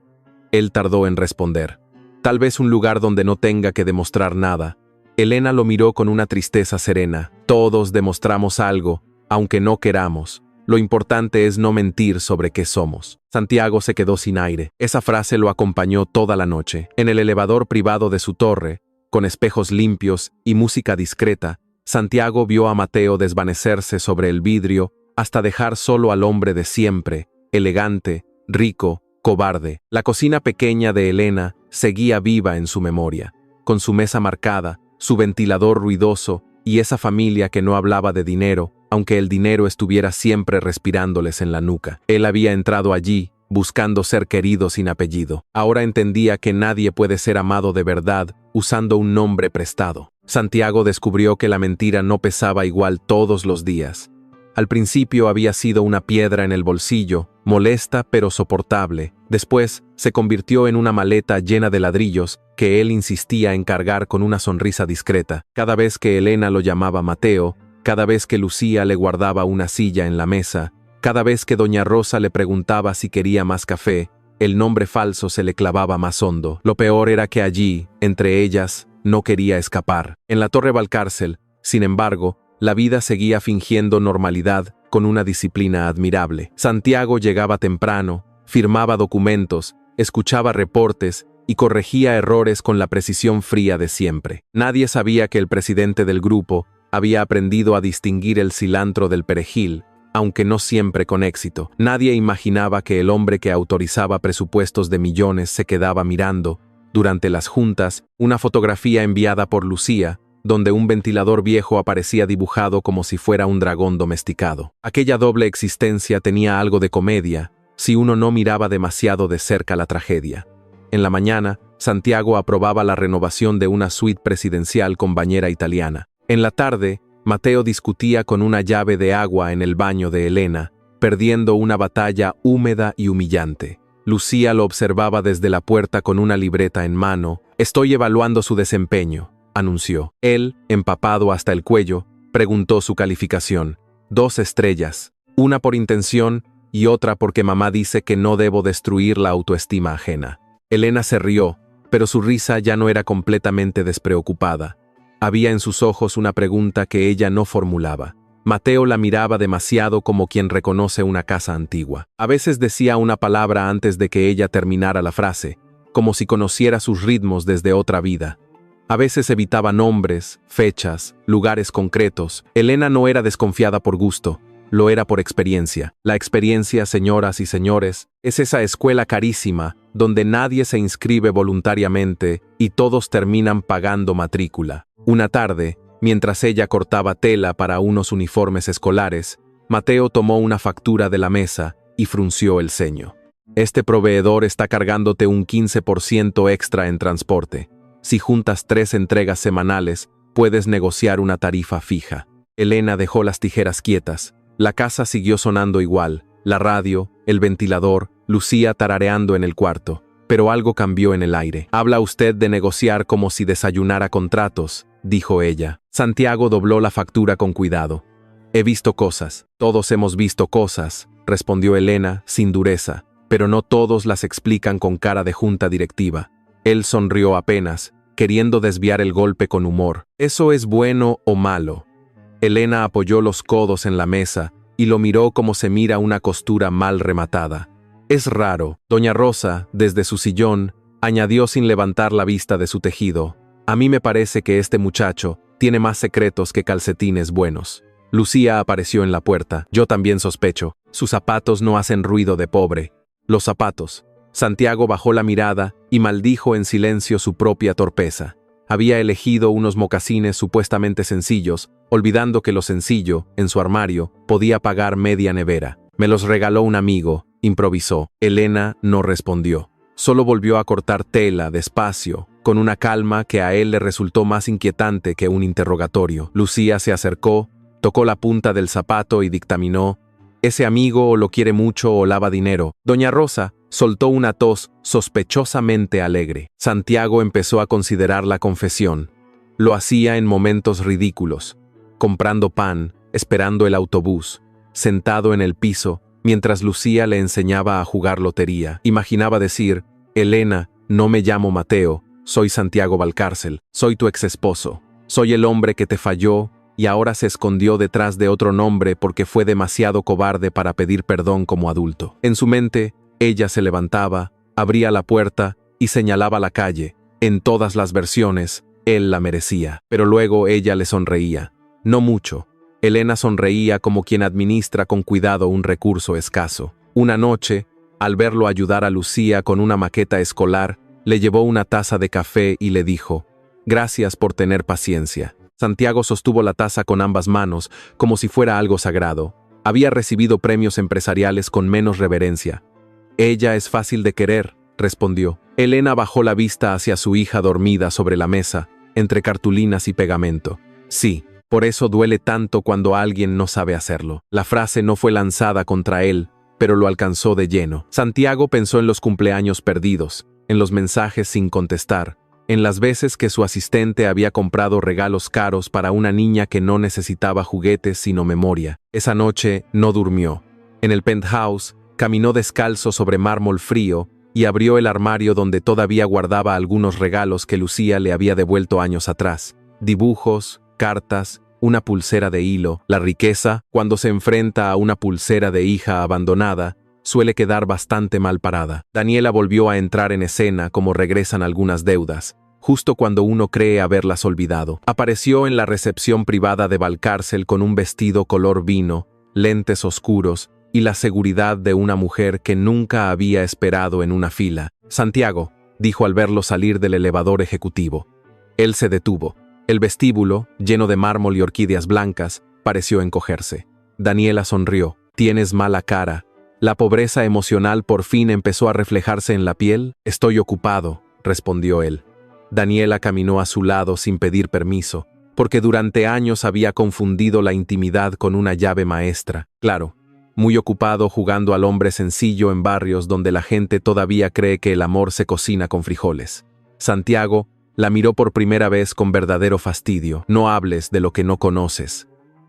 Speaker 1: Él tardó en responder. Tal vez un lugar donde no tenga que demostrar nada. Elena lo miró con una tristeza serena. Todos demostramos algo, aunque no queramos. Lo importante es no mentir sobre qué somos. Santiago se quedó sin aire. Esa frase lo acompañó toda la noche. En el elevador privado de su torre, con espejos limpios y música discreta, Santiago vio a Mateo desvanecerse sobre el vidrio hasta dejar solo al hombre de siempre, elegante, rico, cobarde. La cocina pequeña de Elena seguía viva en su memoria, con su mesa marcada, su ventilador ruidoso y esa familia que no hablaba de dinero, aunque el dinero estuviera siempre respirándoles en la nuca. Él había entrado allí, buscando ser querido sin apellido. Ahora entendía que nadie puede ser amado de verdad usando un nombre prestado. Santiago descubrió que la mentira no pesaba igual todos los días. Al principio había sido una piedra en el bolsillo, molesta pero soportable. Después se convirtió en una maleta llena de ladrillos que él insistía en cargar con una sonrisa discreta. Cada vez que Elena lo llamaba Mateo, cada vez que Lucía le guardaba una silla en la mesa, cada vez que doña Rosa le preguntaba si quería más café, el nombre falso se le clavaba más hondo. Lo peor era que allí, entre ellas, no quería escapar. En la Torre Valcárcel, sin embargo, la vida seguía fingiendo normalidad con una disciplina admirable. Santiago llegaba temprano, firmaba documentos, escuchaba reportes y corregía errores con la precisión fría de siempre. Nadie sabía que el presidente del grupo había aprendido a distinguir el cilantro del perejil, aunque no siempre con éxito. Nadie imaginaba que el hombre que autorizaba presupuestos de millones se quedaba mirando, durante las juntas, una fotografía enviada por Lucía, donde un ventilador viejo aparecía dibujado como si fuera un dragón domesticado. Aquella doble existencia tenía algo de comedia, si uno no miraba demasiado de cerca la tragedia. En la mañana, Santiago aprobaba la renovación de una suite presidencial con bañera italiana. En la tarde, Mateo discutía con una llave de agua en el baño de Elena, perdiendo una batalla húmeda y humillante. Lucía lo observaba desde la puerta con una libreta en mano. «Estoy evaluando su desempeño», anunció. Él, empapado hasta el cuello, preguntó su calificación. 2 estrellas, una por intención y otra porque mamá dice que no debo destruir la autoestima ajena. Elena se rió, pero su risa ya no era completamente despreocupada. Había en sus ojos una pregunta que ella no formulaba. Mateo la miraba demasiado como quien reconoce una casa antigua. A veces decía una palabra antes de que ella terminara la frase, como si conociera sus ritmos desde otra vida. A veces evitaba nombres, fechas, lugares concretos. Elena no era desconfiada por gusto. lo era por experiencia. La experiencia, señoras y señores, es esa escuela carísima donde nadie se inscribe voluntariamente y todos terminan pagando matrícula. Una tarde, mientras ella cortaba tela para unos uniformes escolares, Mateo tomó una factura de la mesa y frunció el ceño. Este proveedor está cargándote un 15% extra en transporte. Si juntas 3 entregas semanales, puedes negociar una tarifa fija. Elena dejó las tijeras quietas. La casa siguió sonando igual, la radio, el ventilador, Lucía tarareando en el cuarto. Pero algo cambió en el aire. «Habla usted de negociar como si desayunara contratos», dijo ella. Santiago dobló la factura con cuidado. «He visto cosas. Todos hemos visto cosas», respondió Elena, sin dureza. «Pero no todos las explican con cara de junta directiva». Él sonrió apenas, queriendo desviar el golpe con humor. «¿Eso es bueno o malo?». Elena apoyó los codos en la mesa y lo miró como se mira una costura mal rematada. «Es raro». Doña Rosa, desde su sillón, añadió sin levantar la vista de su tejido. «A mí me parece que este muchacho tiene más secretos que calcetines buenos». Lucía apareció en la puerta. «Yo también sospecho. Sus zapatos no hacen ruido de pobre». «Los zapatos». Santiago bajó la mirada y maldijo en silencio su propia torpeza. Había elegido unos mocasines supuestamente sencillos, olvidando que lo sencillo, en su armario, podía pagar media nevera. «Me los regaló un amigo», improvisó. Elena no respondió. Solo volvió a cortar tela despacio, con una calma que a él le resultó más inquietante que un interrogatorio. Lucía se acercó, tocó la punta del zapato y dictaminó: «Ese amigo o lo quiere mucho o lava dinero». Doña Rosa soltó una tos sospechosamente alegre. Santiago empezó a considerar la confesión. Lo hacía en momentos ridículos, comprando pan, esperando el autobús, sentado en el piso, mientras Lucía le enseñaba a jugar lotería. Imaginaba decir: «Elena, no me llamo Mateo, soy Santiago Valcárcel, soy tu exesposo, soy el hombre que te falló y ahora se escondió detrás de otro nombre porque fue demasiado cobarde para pedir perdón como adulto». En su mente, ella se levantaba, abría la puerta y señalaba la calle. En todas las versiones, él la merecía. Pero luego ella le sonreía. No mucho. Elena sonreía como quien administra con cuidado un recurso escaso. Una noche, al verlo ayudar a Lucía con una maqueta escolar, le llevó una taza de café y le dijo: «Gracias por tener paciencia». Santiago sostuvo la taza con ambas manos, como si fuera algo sagrado. Había recibido premios empresariales con menos reverencia. «Ella es fácil de querer», respondió. Elena bajó la vista hacia su hija dormida sobre la mesa, entre cartulinas y pegamento. «Sí, por eso duele tanto cuando alguien no sabe hacerlo». La frase no fue lanzada contra él, pero lo alcanzó de lleno. Santiago pensó en los cumpleaños perdidos, en los mensajes sin contestar, en las veces que su asistente había comprado regalos caros para una niña que no necesitaba juguetes sino memoria. Esa noche no durmió. En el penthouse, caminó descalzo sobre mármol frío y abrió el armario donde todavía guardaba algunos regalos que Lucía le había devuelto años atrás. Dibujos, cartas, una pulsera de hilo. La riqueza, cuando se enfrenta a una pulsera de hija abandonada, suele quedar bastante mal parada. Daniela volvió a entrar en escena como regresan algunas deudas, justo cuando uno cree haberlas olvidado. Apareció en la recepción privada de Valcárcel con un vestido color vino, lentes oscuros y la seguridad de una mujer que nunca había esperado en una fila. «Santiago», dijo al verlo salir del elevador ejecutivo. Él se detuvo. El vestíbulo, lleno de mármol y orquídeas blancas, pareció encogerse. Daniela sonrió. «Tienes mala cara». La pobreza emocional por fin empezó a reflejarse en la piel. «Estoy ocupado», respondió él. Daniela caminó a su lado sin pedir permiso, porque durante años había confundido la intimidad con una llave maestra. Claro, muy ocupado jugando al hombre sencillo en barrios donde la gente todavía cree que el amor se cocina con frijoles. Santiago la miró por primera vez con verdadero fastidio. «No hables de lo que no conoces».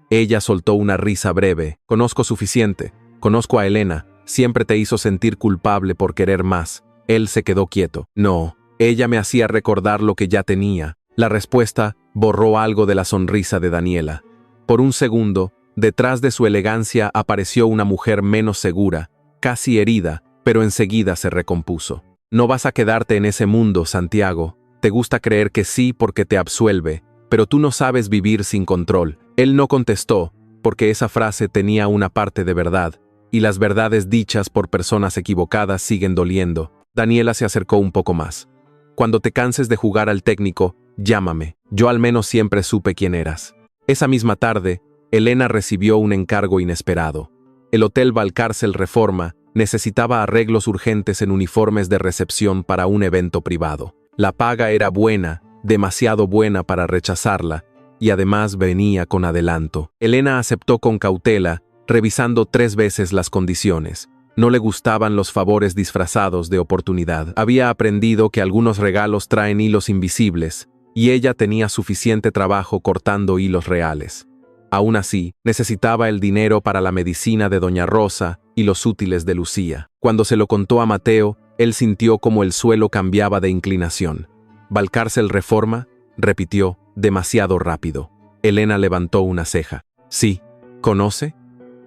Speaker 1: Ella soltó una risa breve. «Conozco suficiente. Conozco a Elena. Siempre te hizo sentir culpable por querer más». Él se quedó quieto. «No». Ella me hacía recordar lo que ya tenía. La respuesta borró algo de la sonrisa de Daniela. Por un segundo, detrás de su elegancia apareció una mujer menos segura, casi herida, pero enseguida se recompuso. «No vas a quedarte en ese mundo, Santiago. Te gusta creer que sí porque te absuelve, pero tú no sabes vivir sin control». Él no contestó, porque esa frase tenía una parte de verdad, y las verdades dichas por personas equivocadas siguen doliendo. Daniela se acercó un poco más. Cuando te canses de jugar al técnico, llámame. Yo al menos siempre supe quién eras. Esa misma tarde, Elena recibió un encargo inesperado. El Hotel Valcárcel Reforma necesitaba arreglos urgentes en uniformes de recepción para un evento privado. La paga era buena, demasiado buena para rechazarla, y además venía con adelanto. Elena aceptó con cautela, revisando 3 veces las condiciones. No le gustaban los favores disfrazados de oportunidad. Había aprendido que algunos regalos traen hilos invisibles, y ella tenía suficiente trabajo cortando hilos reales. Aún así, necesitaba el dinero para la medicina de Doña Rosa y los útiles de Lucía. Cuando se lo contó a Mateo, él sintió como el suelo cambiaba de inclinación. «¿Valcárcel Reforma?», repitió, demasiado rápido. Elena levantó una ceja. «Sí. ¿Conoce?».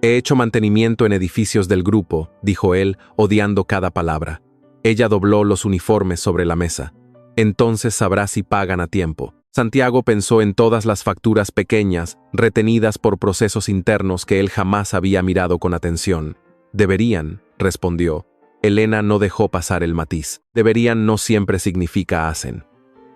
Speaker 1: «He hecho mantenimiento en edificios del grupo», dijo él, odiando cada palabra. Ella dobló los uniformes sobre la mesa. «Entonces sabrá si pagan a tiempo». Santiago pensó en todas las facturas pequeñas, retenidas por procesos internos que él jamás había mirado con atención. «Deberían», respondió. Elena no dejó pasar el matiz. «Deberían» no siempre significa hacen.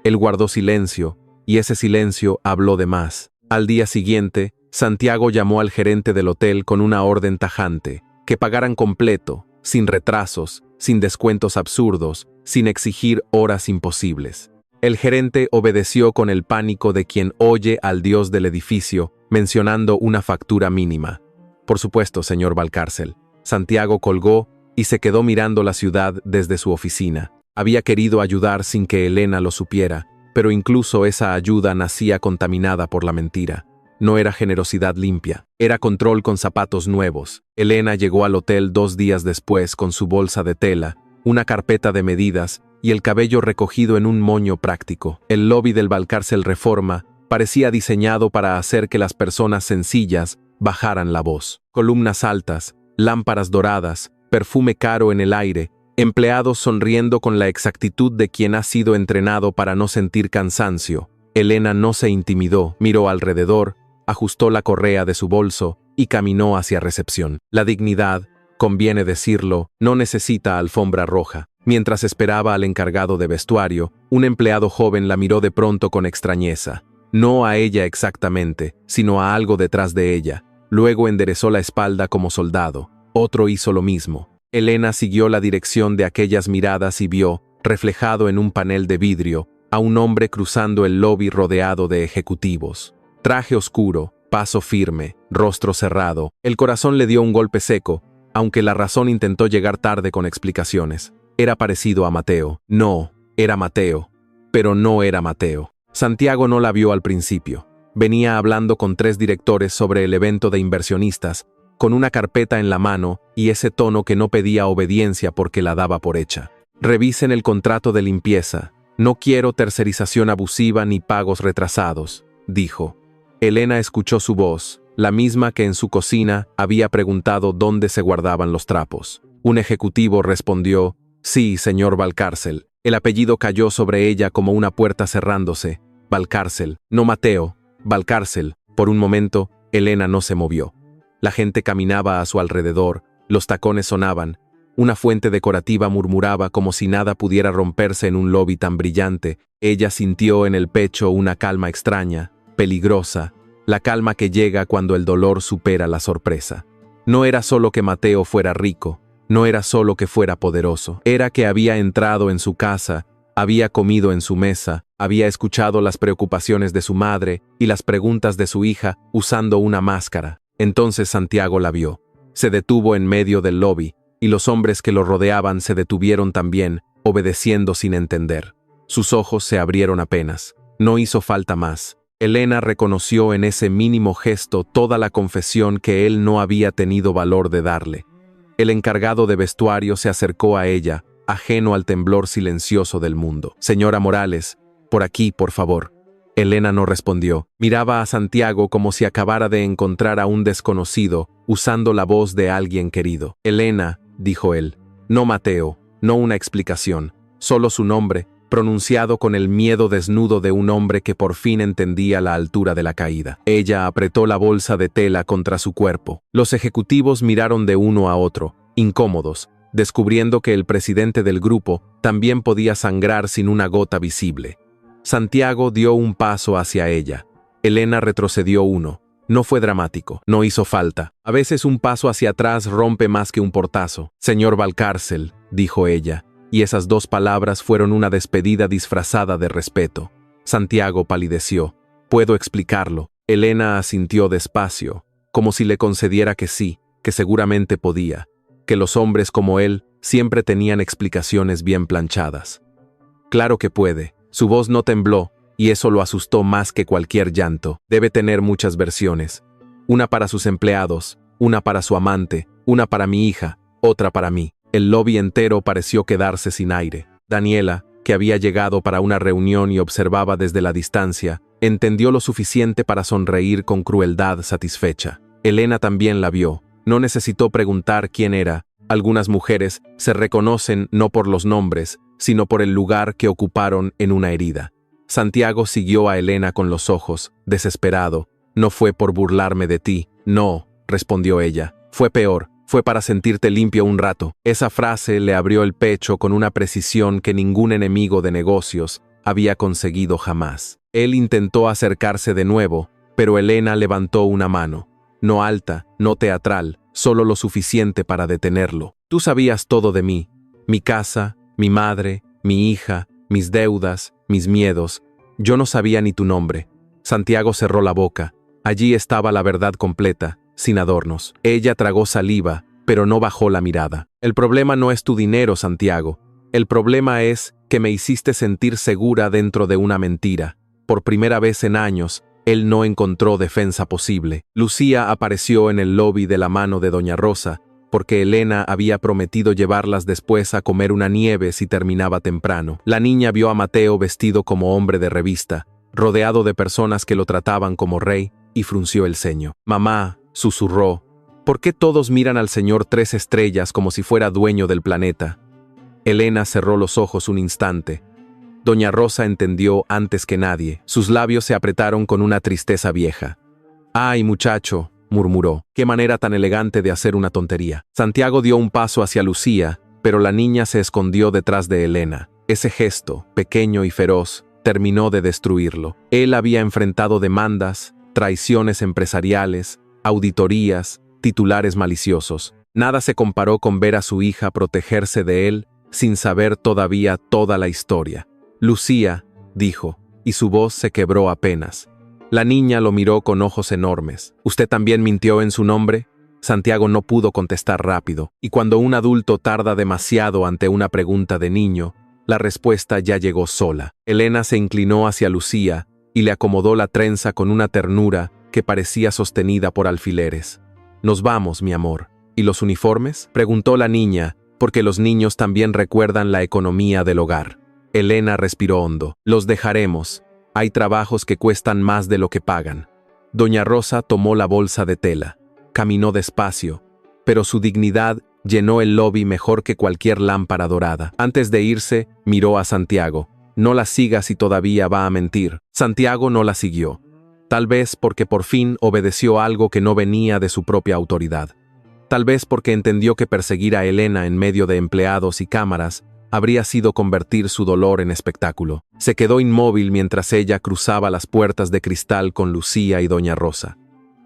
Speaker 1: Él guardó silencio, y ese silencio habló de más. Al día siguiente, Santiago llamó al gerente del hotel con una orden tajante, que pagaran completo, sin retrasos, sin descuentos absurdos, sin exigir horas imposibles. El gerente obedeció con el pánico de quien oye al dios del edificio, mencionando una factura mínima. «Por supuesto, señor Valcárcel». Santiago colgó y se quedó mirando la ciudad desde su oficina. Había querido ayudar sin que Elena lo supiera, pero incluso esa ayuda nacía contaminada por la mentira. No era generosidad limpia, era control con zapatos nuevos. Elena llegó al hotel 2 días después con su bolsa de tela, una carpeta de medidas y el cabello recogido en un moño práctico. El lobby del Valcárcel Reforma parecía diseñado para hacer que las personas sencillas bajaran la voz. Columnas altas, lámparas doradas, perfume caro en el aire, empleados sonriendo con la exactitud de quien ha sido entrenado para no sentir cansancio. Elena no se intimidó, miró alrededor, ajustó la correa de su bolso y caminó hacia recepción. La dignidad, conviene decirlo, no necesita alfombra roja. Mientras esperaba al encargado de vestuario, un empleado joven la miró de pronto con extrañeza. No a ella exactamente, sino a algo detrás de ella. Luego enderezó la espalda como soldado. Otro hizo lo mismo. Elena siguió la dirección de aquellas miradas y vio, reflejado en un panel de vidrio, a un hombre cruzando el lobby rodeado de ejecutivos. Traje oscuro, paso firme, rostro cerrado. El corazón le dio un golpe seco, aunque la razón intentó llegar tarde con explicaciones. Era parecido a Mateo. No, era Mateo. Pero no era Mateo. Santiago no la vio al principio. Venía hablando con 3 directores sobre el evento de inversionistas, con una carpeta en la mano y ese tono que no pedía obediencia porque la daba por hecha. «Revisen el contrato de limpieza. No quiero tercerización abusiva ni pagos retrasados», dijo. Elena escuchó su voz, la misma que en su cocina había preguntado dónde se guardaban los trapos. Un ejecutivo respondió: «Sí, señor Valcárcel». El apellido cayó sobre ella como una puerta cerrándose. Valcárcel, no Mateo, Valcárcel. Por un momento, Elena no se movió. La gente caminaba a su alrededor, los tacones sonaban, una fuente decorativa murmuraba como si nada pudiera romperse en un lobby tan brillante. Ella sintió en el pecho una calma extraña, peligrosa, la calma que llega cuando el dolor supera la sorpresa. No era solo que Mateo fuera rico, no era solo que fuera poderoso, era que había entrado en su casa, había comido en su mesa, había escuchado las preocupaciones de su madre y las preguntas de su hija usando una máscara. Entonces Santiago la vio. Se detuvo en medio del lobby, y los hombres que lo rodeaban se detuvieron también, obedeciendo sin entender. Sus ojos se abrieron apenas. No hizo falta más. Elena reconoció en ese mínimo gesto toda la confesión que él no había tenido valor de darle. El encargado de vestuario se acercó a ella, ajeno al temblor silencioso del mundo. «Señora Morales, por aquí, por favor». Elena no respondió. Miraba a Santiago como si acabara de encontrar a un desconocido, usando la voz de alguien querido. «Elena», dijo él. «No Mateo, no una explicación, solo su nombre, pronunciado con el miedo desnudo de un hombre que por fin entendía la altura de la caída. Ella apretó la bolsa de tela contra su cuerpo. Los ejecutivos miraron de uno a otro, incómodos, descubriendo que el presidente del grupo también podía sangrar sin una gota visible. Santiago dio un paso hacia ella. Elena retrocedió uno. No fue dramático, no hizo falta. A veces un paso hacia atrás rompe más que un portazo. Señor Valcárcel, dijo ella, y esas dos palabras fueron una despedida disfrazada de respeto. Santiago palideció. Puedo explicarlo. Elena asintió despacio, como si le concediera que sí, que seguramente podía, que los hombres como él siempre tenían explicaciones bien planchadas. Claro que puede. Su voz no tembló, y eso lo asustó más que cualquier llanto. Debe tener muchas versiones. Una para sus empleados, una para su amante, una para mi hija, otra para mí. El lobby entero pareció quedarse sin aire. Daniela, que había llegado para una reunión y observaba desde la distancia, entendió lo suficiente para sonreír con crueldad satisfecha. Elena también la vio. No necesitó preguntar quién era. Algunas mujeres se reconocen no por los nombres, sino por el lugar que ocuparon en una herida. Santiago siguió a Elena con los ojos, desesperado. No fue por burlarme de ti. No, respondió ella. Fue peor. Fue para sentirte limpio un rato. Esa frase le abrió el pecho con una precisión que ningún enemigo de negocios había conseguido jamás. Él intentó acercarse de nuevo, pero Elena levantó una mano. No alta, no teatral, solo lo suficiente para detenerlo. Tú sabías todo de mí. Mi casa, mi madre, mi hija, mis deudas, mis miedos. Yo no sabía ni tu nombre. Santiago cerró la boca. Allí estaba la verdad completa, sin adornos. Ella tragó saliva, pero no bajó la mirada. El problema no es tu dinero, Santiago. El problema es que me hiciste sentir segura dentro de una mentira. Por primera vez en años, él no encontró defensa posible. Lucía apareció en el lobby de la mano de doña Rosa, porque Elena había prometido llevarlas después a comer una nieve si terminaba temprano. La niña vio a Mateo vestido como hombre de revista, rodeado de personas que lo trataban como rey, y frunció el ceño. Mamá, susurró, ¿por qué todos miran al señor Tres Estrellas como si fuera dueño del planeta? Elena cerró los ojos un instante. Doña Rosa entendió antes que nadie. Sus labios se apretaron con una tristeza vieja. «Ay, muchacho», murmuró, «qué manera tan elegante de hacer una tontería». Santiago dio un paso hacia Lucía, pero la niña se escondió detrás de Elena. Ese gesto, pequeño y feroz, terminó de destruirlo. Él había enfrentado demandas, traiciones empresariales, auditorías, titulares maliciosos. Nada se comparó con ver a su hija protegerse de él sin saber todavía toda la historia. «Lucía», dijo, y su voz se quebró apenas. La niña lo miró con ojos enormes. «¿Usted también mintió en su nombre?» Santiago no pudo contestar rápido, y cuando un adulto tarda demasiado ante una pregunta de niño, la respuesta ya llegó sola. Elena se inclinó hacia Lucía y le acomodó la trenza con una ternura que parecía sostenida por alfileres. «Nos vamos, mi amor». «¿Y los uniformes?», preguntó la niña, porque los niños también recuerdan la economía del hogar. Elena respiró hondo. «Los dejaremos. Hay trabajos que cuestan más de lo que pagan». Doña Rosa tomó la bolsa de tela. Caminó despacio, pero su dignidad llenó el lobby mejor que cualquier lámpara dorada. Antes de irse, miró a Santiago. «No la siga si todavía va a mentir». Santiago no la siguió. Tal vez porque por fin obedeció algo que no venía de su propia autoridad. Tal vez porque entendió que perseguir a Elena en medio de empleados y cámaras habría sido convertir su dolor en espectáculo. Se quedó inmóvil mientras ella cruzaba las puertas de cristal con Lucía y doña Rosa.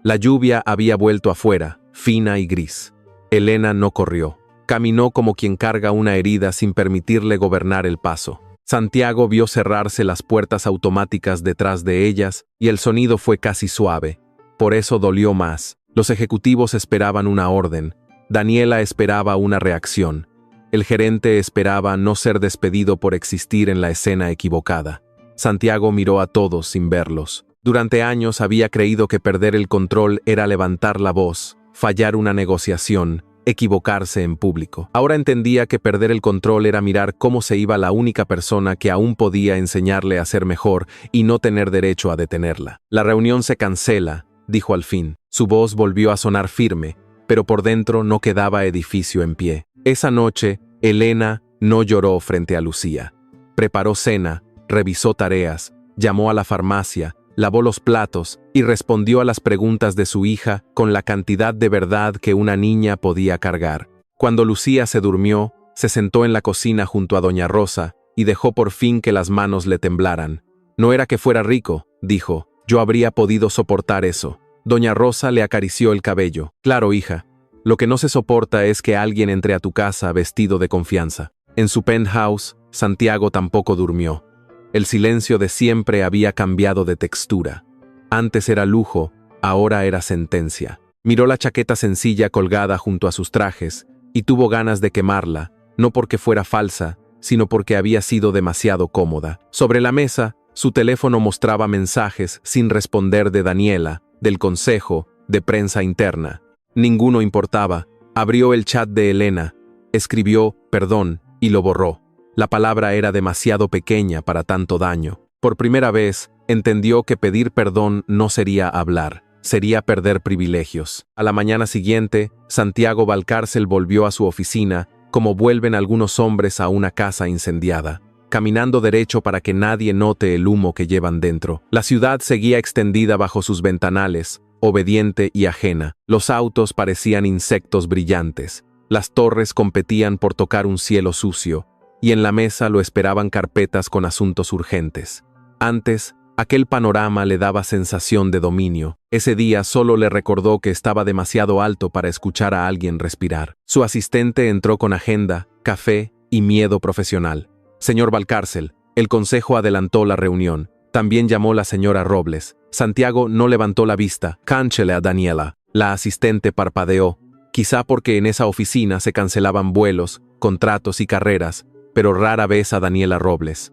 Speaker 1: La lluvia había vuelto afuera, fina y gris. Elena no corrió. Caminó como quien carga una herida sin permitirle gobernar el paso. Santiago vio cerrarse las puertas automáticas detrás de ellas y el sonido fue casi suave. Por eso dolió más. Los ejecutivos esperaban una orden. Daniela esperaba una reacción. El gerente esperaba no ser despedido por existir en la escena equivocada. Santiago miró a todos sin verlos. Durante años había creído que perder el control era levantar la voz, fallar una negociación, equivocarse en público. Ahora entendía que perder el control era mirar cómo se iba la única persona que aún podía enseñarle a ser mejor y no tener derecho a detenerla. «La reunión se cancela», dijo al fin. Su voz volvió a sonar firme, pero por dentro no quedaba edificio en pie. Esa noche, Elena no lloró frente a Lucía. preparó cena, revisó tareas, llamó a la farmacia, lavó los platos y respondió a las preguntas de su hija con la cantidad de verdad que una niña podía cargar. Cuando Lucía se durmió, se sentó en la cocina junto a doña Rosa y dejó por fin que las manos le temblaran. No era que fuera rico, dijo, yo habría podido soportar eso. Doña Rosa le acarició el cabello. Claro, hija, lo que no se soporta es que alguien entre a tu casa vestido de confianza. En su penthouse, Santiago tampoco durmió. El silencio de siempre había cambiado de textura. Antes era lujo, ahora era sentencia. Miró la chaqueta sencilla colgada junto a sus trajes y tuvo ganas de quemarla, no porque fuera falsa, sino porque había sido demasiado cómoda. Sobre la mesa, su teléfono mostraba mensajes sin responder de Daniela, del consejo, de prensa interna. Ninguno importaba. Abrió el chat de Elena, escribió perdón y lo borró. La palabra era demasiado pequeña para tanto daño. Por primera vez, entendió que pedir perdón no sería hablar, sería perder privilegios. A la mañana siguiente, Santiago Valcárcel volvió a su oficina, como vuelven algunos hombres a una casa incendiada, caminando derecho para que nadie note el humo que llevan dentro. La ciudad seguía extendida bajo sus ventanales, obediente y ajena. Los autos parecían insectos brillantes. Las torres competían por tocar un cielo sucio, y en la mesa lo esperaban carpetas con asuntos urgentes. Antes, aquel panorama le daba sensación de dominio. Ese día solo le recordó que estaba demasiado alto para escuchar a alguien respirar. Su asistente entró con agenda, café y miedo profesional. Señor Valcárcel, el consejo adelantó la reunión. También llamó la señora Robles. Santiago no levantó la vista. Cánchele a Daniela. La asistente parpadeó, quizá porque en esa oficina se cancelaban vuelos, contratos y carreras, pero rara vez a Daniela Robles.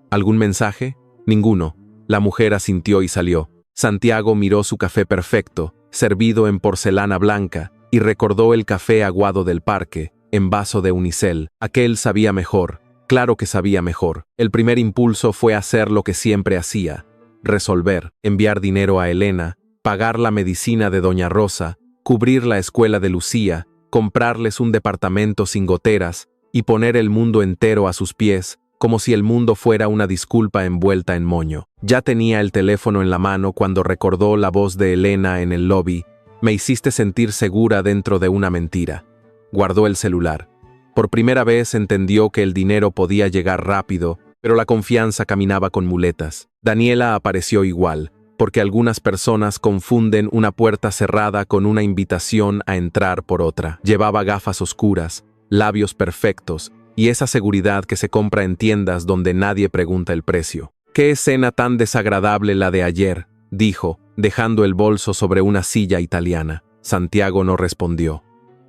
Speaker 1: ¿Algún mensaje? Ninguno. La mujer asintió y salió. Santiago miró su café perfecto, servido en porcelana blanca, y recordó el café aguado del parque, en vaso de unicel. Aquel sabía mejor. Claro que sabía mejor. El primer impulso fue hacer lo que siempre hacía: resolver, enviar dinero a Elena, pagar la medicina de doña Rosa, cubrir la escuela de Lucía, comprarles un departamento sin goteras y poner el mundo entero a sus pies, como si el mundo fuera una disculpa envuelta en moño. Ya tenía el teléfono en la mano cuando recordó la voz de Elena en el lobby. Me hiciste sentir segura dentro de una mentira. Guardó el celular. Por primera vez entendió que el dinero podía llegar rápido, pero la confianza caminaba con muletas. Daniela apareció igual, porque algunas personas confunden una puerta cerrada con una invitación a entrar por otra. Llevaba gafas oscuras, labios perfectos y esa seguridad que se compra en tiendas donde nadie pregunta el precio. «¿Qué escena tan desagradable la de ayer?», dijo, dejando el bolso sobre una silla italiana. Santiago no respondió.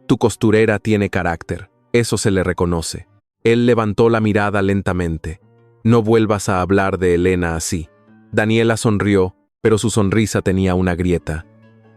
Speaker 1: «Tu costurera tiene carácter, eso se le reconoce». Él levantó la mirada lentamente. «No vuelvas a hablar de Elena así». Daniela sonrió, pero su sonrisa tenía una grieta.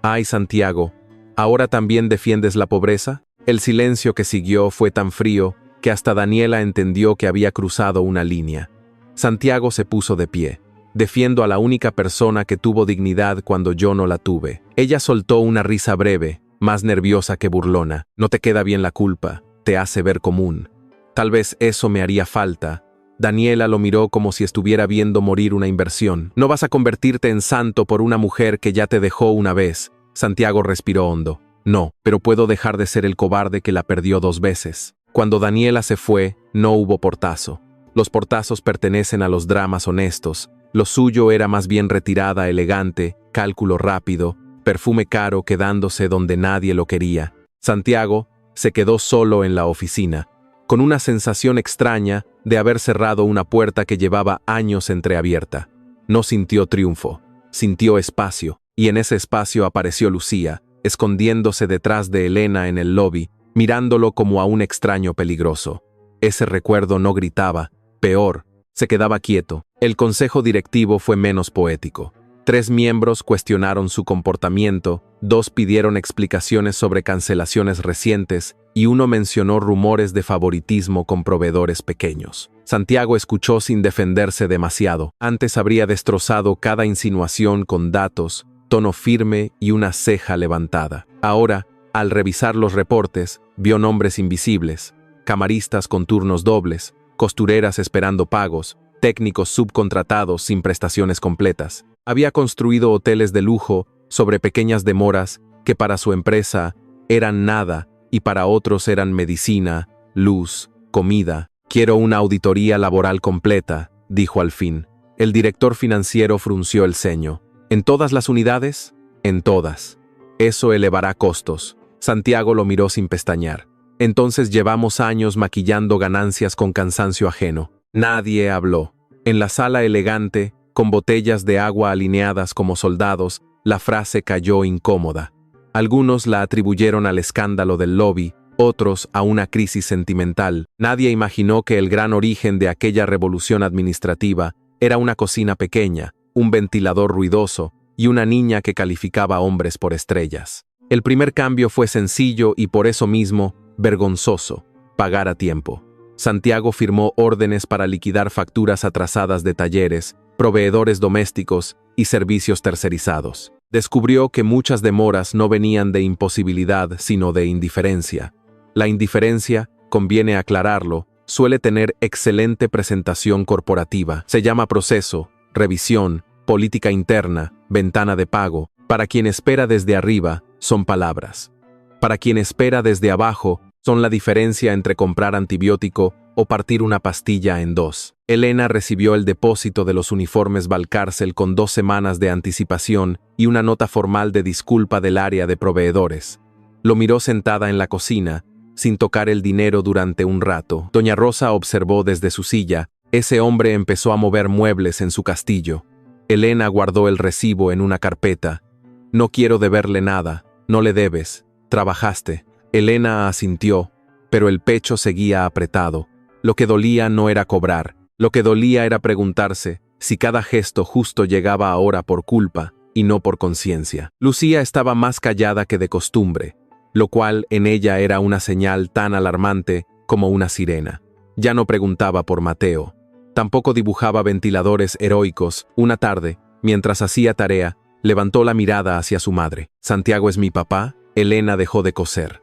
Speaker 1: «Ay, Santiago, ¿ahora también defiendes la pobreza?». El silencio que siguió fue tan frío que hasta Daniela entendió que había cruzado una línea. Santiago se puso de pie. «Defiendo a la única persona que tuvo dignidad cuando yo no la tuve». Ella soltó una risa breve, más nerviosa que burlona. «No te queda bien la culpa, te hace ver común. Tal vez eso me haría falta». Daniela lo miró como si estuviera viendo morir una inversión. «No vas a convertirte en santo por una mujer que ya te dejó una vez». Santiago respiró hondo. «No, pero puedo dejar de ser el cobarde que la perdió 2 veces». Cuando Daniela se fue, no hubo portazo. Los portazos pertenecen a los dramas honestos. Lo suyo era más bien retirada elegante, cálculo rápido, perfume caro quedándose donde nadie lo quería. Santiago se quedó solo en la oficina, con una sensación extraña de haber cerrado una puerta que llevaba años entreabierta. No sintió triunfo, sintió espacio, y en ese espacio apareció Lucía, escondiéndose detrás de Elena en el lobby, mirándolo como a un extraño peligroso. Ese recuerdo no gritaba, peor, se quedaba quieto. El consejo directivo fue menos poético. 3 miembros cuestionaron su comportamiento, 2 pidieron explicaciones sobre cancelaciones recientes y 1 mencionó rumores de favoritismo con proveedores pequeños. Santiago escuchó sin defenderse demasiado. Antes habría destrozado cada insinuación con datos, tono firme y una ceja levantada. Ahora, al revisar los reportes, vio nombres invisibles, camaristas con turnos dobles, costureras esperando pagos, técnicos subcontratados sin prestaciones completas. Había construido hoteles de lujo sobre pequeñas demoras que para su empresa eran nada y para otros eran medicina, luz, comida. «Quiero una auditoría laboral completa», dijo al fin. El director financiero frunció el ceño. «¿En todas las unidades?» «En todas». «Eso elevará costos». Santiago lo miró sin pestañear. «Entonces llevamos años maquillando ganancias con cansancio ajeno». Nadie habló. En la sala elegante, con botellas de agua alineadas como soldados, la frase cayó incómoda. Algunos la atribuyeron al escándalo del lobby, otros a una crisis sentimental. Nadie imaginó que el gran origen de aquella revolución administrativa era una cocina pequeña, un ventilador ruidoso y una niña que calificaba hombres por estrellas. El primer cambio fue sencillo y por eso mismo vergonzoso: pagar a tiempo. Santiago firmó órdenes para liquidar facturas atrasadas de talleres, proveedores domésticos y servicios tercerizados. Descubrió que muchas demoras no venían de imposibilidad, sino de indiferencia. La indiferencia, conviene aclararlo, suele tener excelente presentación corporativa. Se llama proceso, revisión, política interna, ventana de pago. Para quien espera desde arriba, son palabras. Para quien espera desde abajo, son la diferencia entre comprar antibiótico o partir una pastilla en dos. Elena recibió el depósito de los uniformes Valcárcel con 2 semanas de anticipación y una nota formal de disculpa del área de proveedores. Lo miró sentada en la cocina, sin tocar el dinero durante un rato. Doña Rosa observó desde su silla. Ese hombre empezó a mover muebles en su castillo. Elena guardó el recibo en una carpeta. «No quiero deberle nada». «No le debes. Trabajaste». Elena asintió, pero el pecho seguía apretado. Lo que dolía no era cobrar, lo que dolía era preguntarse si cada gesto justo llegaba ahora por culpa y no por conciencia. Lucía estaba más callada que de costumbre, lo cual en ella era una señal tan alarmante como una sirena. Ya no preguntaba por Mateo. Tampoco dibujaba ventiladores heroicos. Una tarde, mientras hacía tarea, levantó la mirada hacia su madre. «¿Santiago es mi papá?» Elena dejó de coser.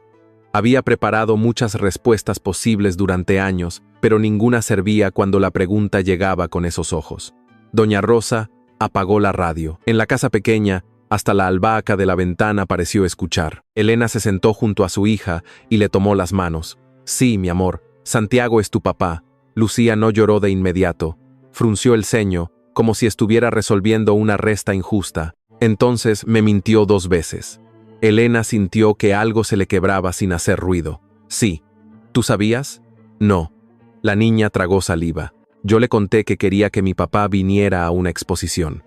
Speaker 1: Había preparado muchas respuestas posibles durante años, pero ninguna servía cuando la pregunta llegaba con esos ojos. Doña Rosa apagó la radio. En la casa pequeña, hasta la albahaca de la ventana pareció escuchar. Elena se sentó junto a su hija y le tomó las manos. «Sí, mi amor, Santiago es tu papá». Lucía no lloró de inmediato. Frunció el ceño, como si estuviera resolviendo una resta injusta. «Entonces me mintió 2 veces». Elena sintió que algo se le quebraba sin hacer ruido. «Sí». «¿Tú sabías?» «No». La niña tragó saliva. «Yo le conté que quería que mi papá viniera a una exposición».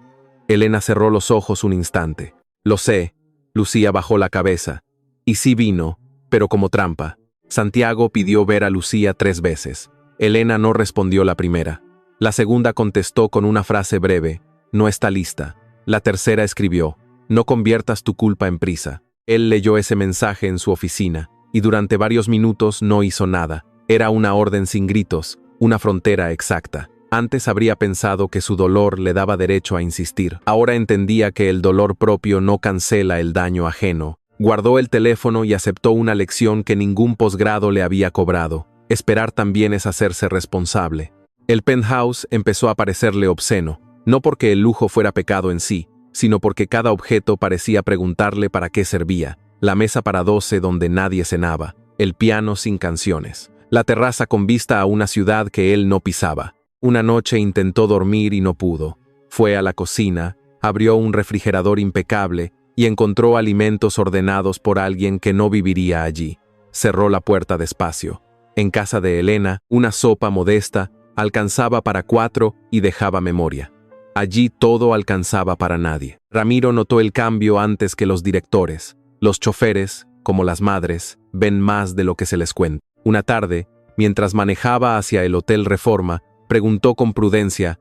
Speaker 1: Elena cerró los ojos un instante. «Lo sé». Lucía bajó la cabeza. «Y sí vino, pero como trampa». Santiago pidió ver a Lucía 3 veces. Elena no respondió la primera. La segunda contestó con una frase breve: «No está lista». La tercera escribió: «No conviertas tu culpa en prisa». Él leyó ese mensaje en su oficina, y durante varios minutos no hizo nada. Era una orden sin gritos, una frontera exacta. Antes habría pensado que su dolor le daba derecho a insistir. Ahora entendía que el dolor propio no cancela el daño ajeno. Guardó el teléfono y aceptó una lección que ningún posgrado le había cobrado. Esperar también es hacerse responsable. El penthouse empezó a parecerle obsceno, no porque el lujo fuera pecado en sí, sino porque cada objeto parecía preguntarle para qué servía. La mesa para 12 donde nadie cenaba, el piano sin canciones, la terraza con vista a una ciudad que él no pisaba. Una noche intentó dormir y no pudo. Fue a la cocina, abrió un refrigerador impecable y encontró alimentos ordenados por alguien que no viviría allí. Cerró la puerta despacio. En casa de Elena, una sopa modesta alcanzaba para 4 y dejaba memoria. Allí todo alcanzaba para nadie. Ramiro notó el cambio antes que los directores. Los choferes, como las madres, ven más de lo que se les cuenta. Una tarde, mientras manejaba hacia el Hotel Reforma, preguntó con prudencia: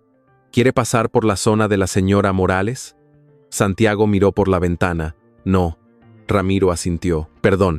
Speaker 1: «¿Quiere pasar por la zona de la señora Morales?» Santiago miró por la ventana. «No». Ramiro asintió. «Perdón.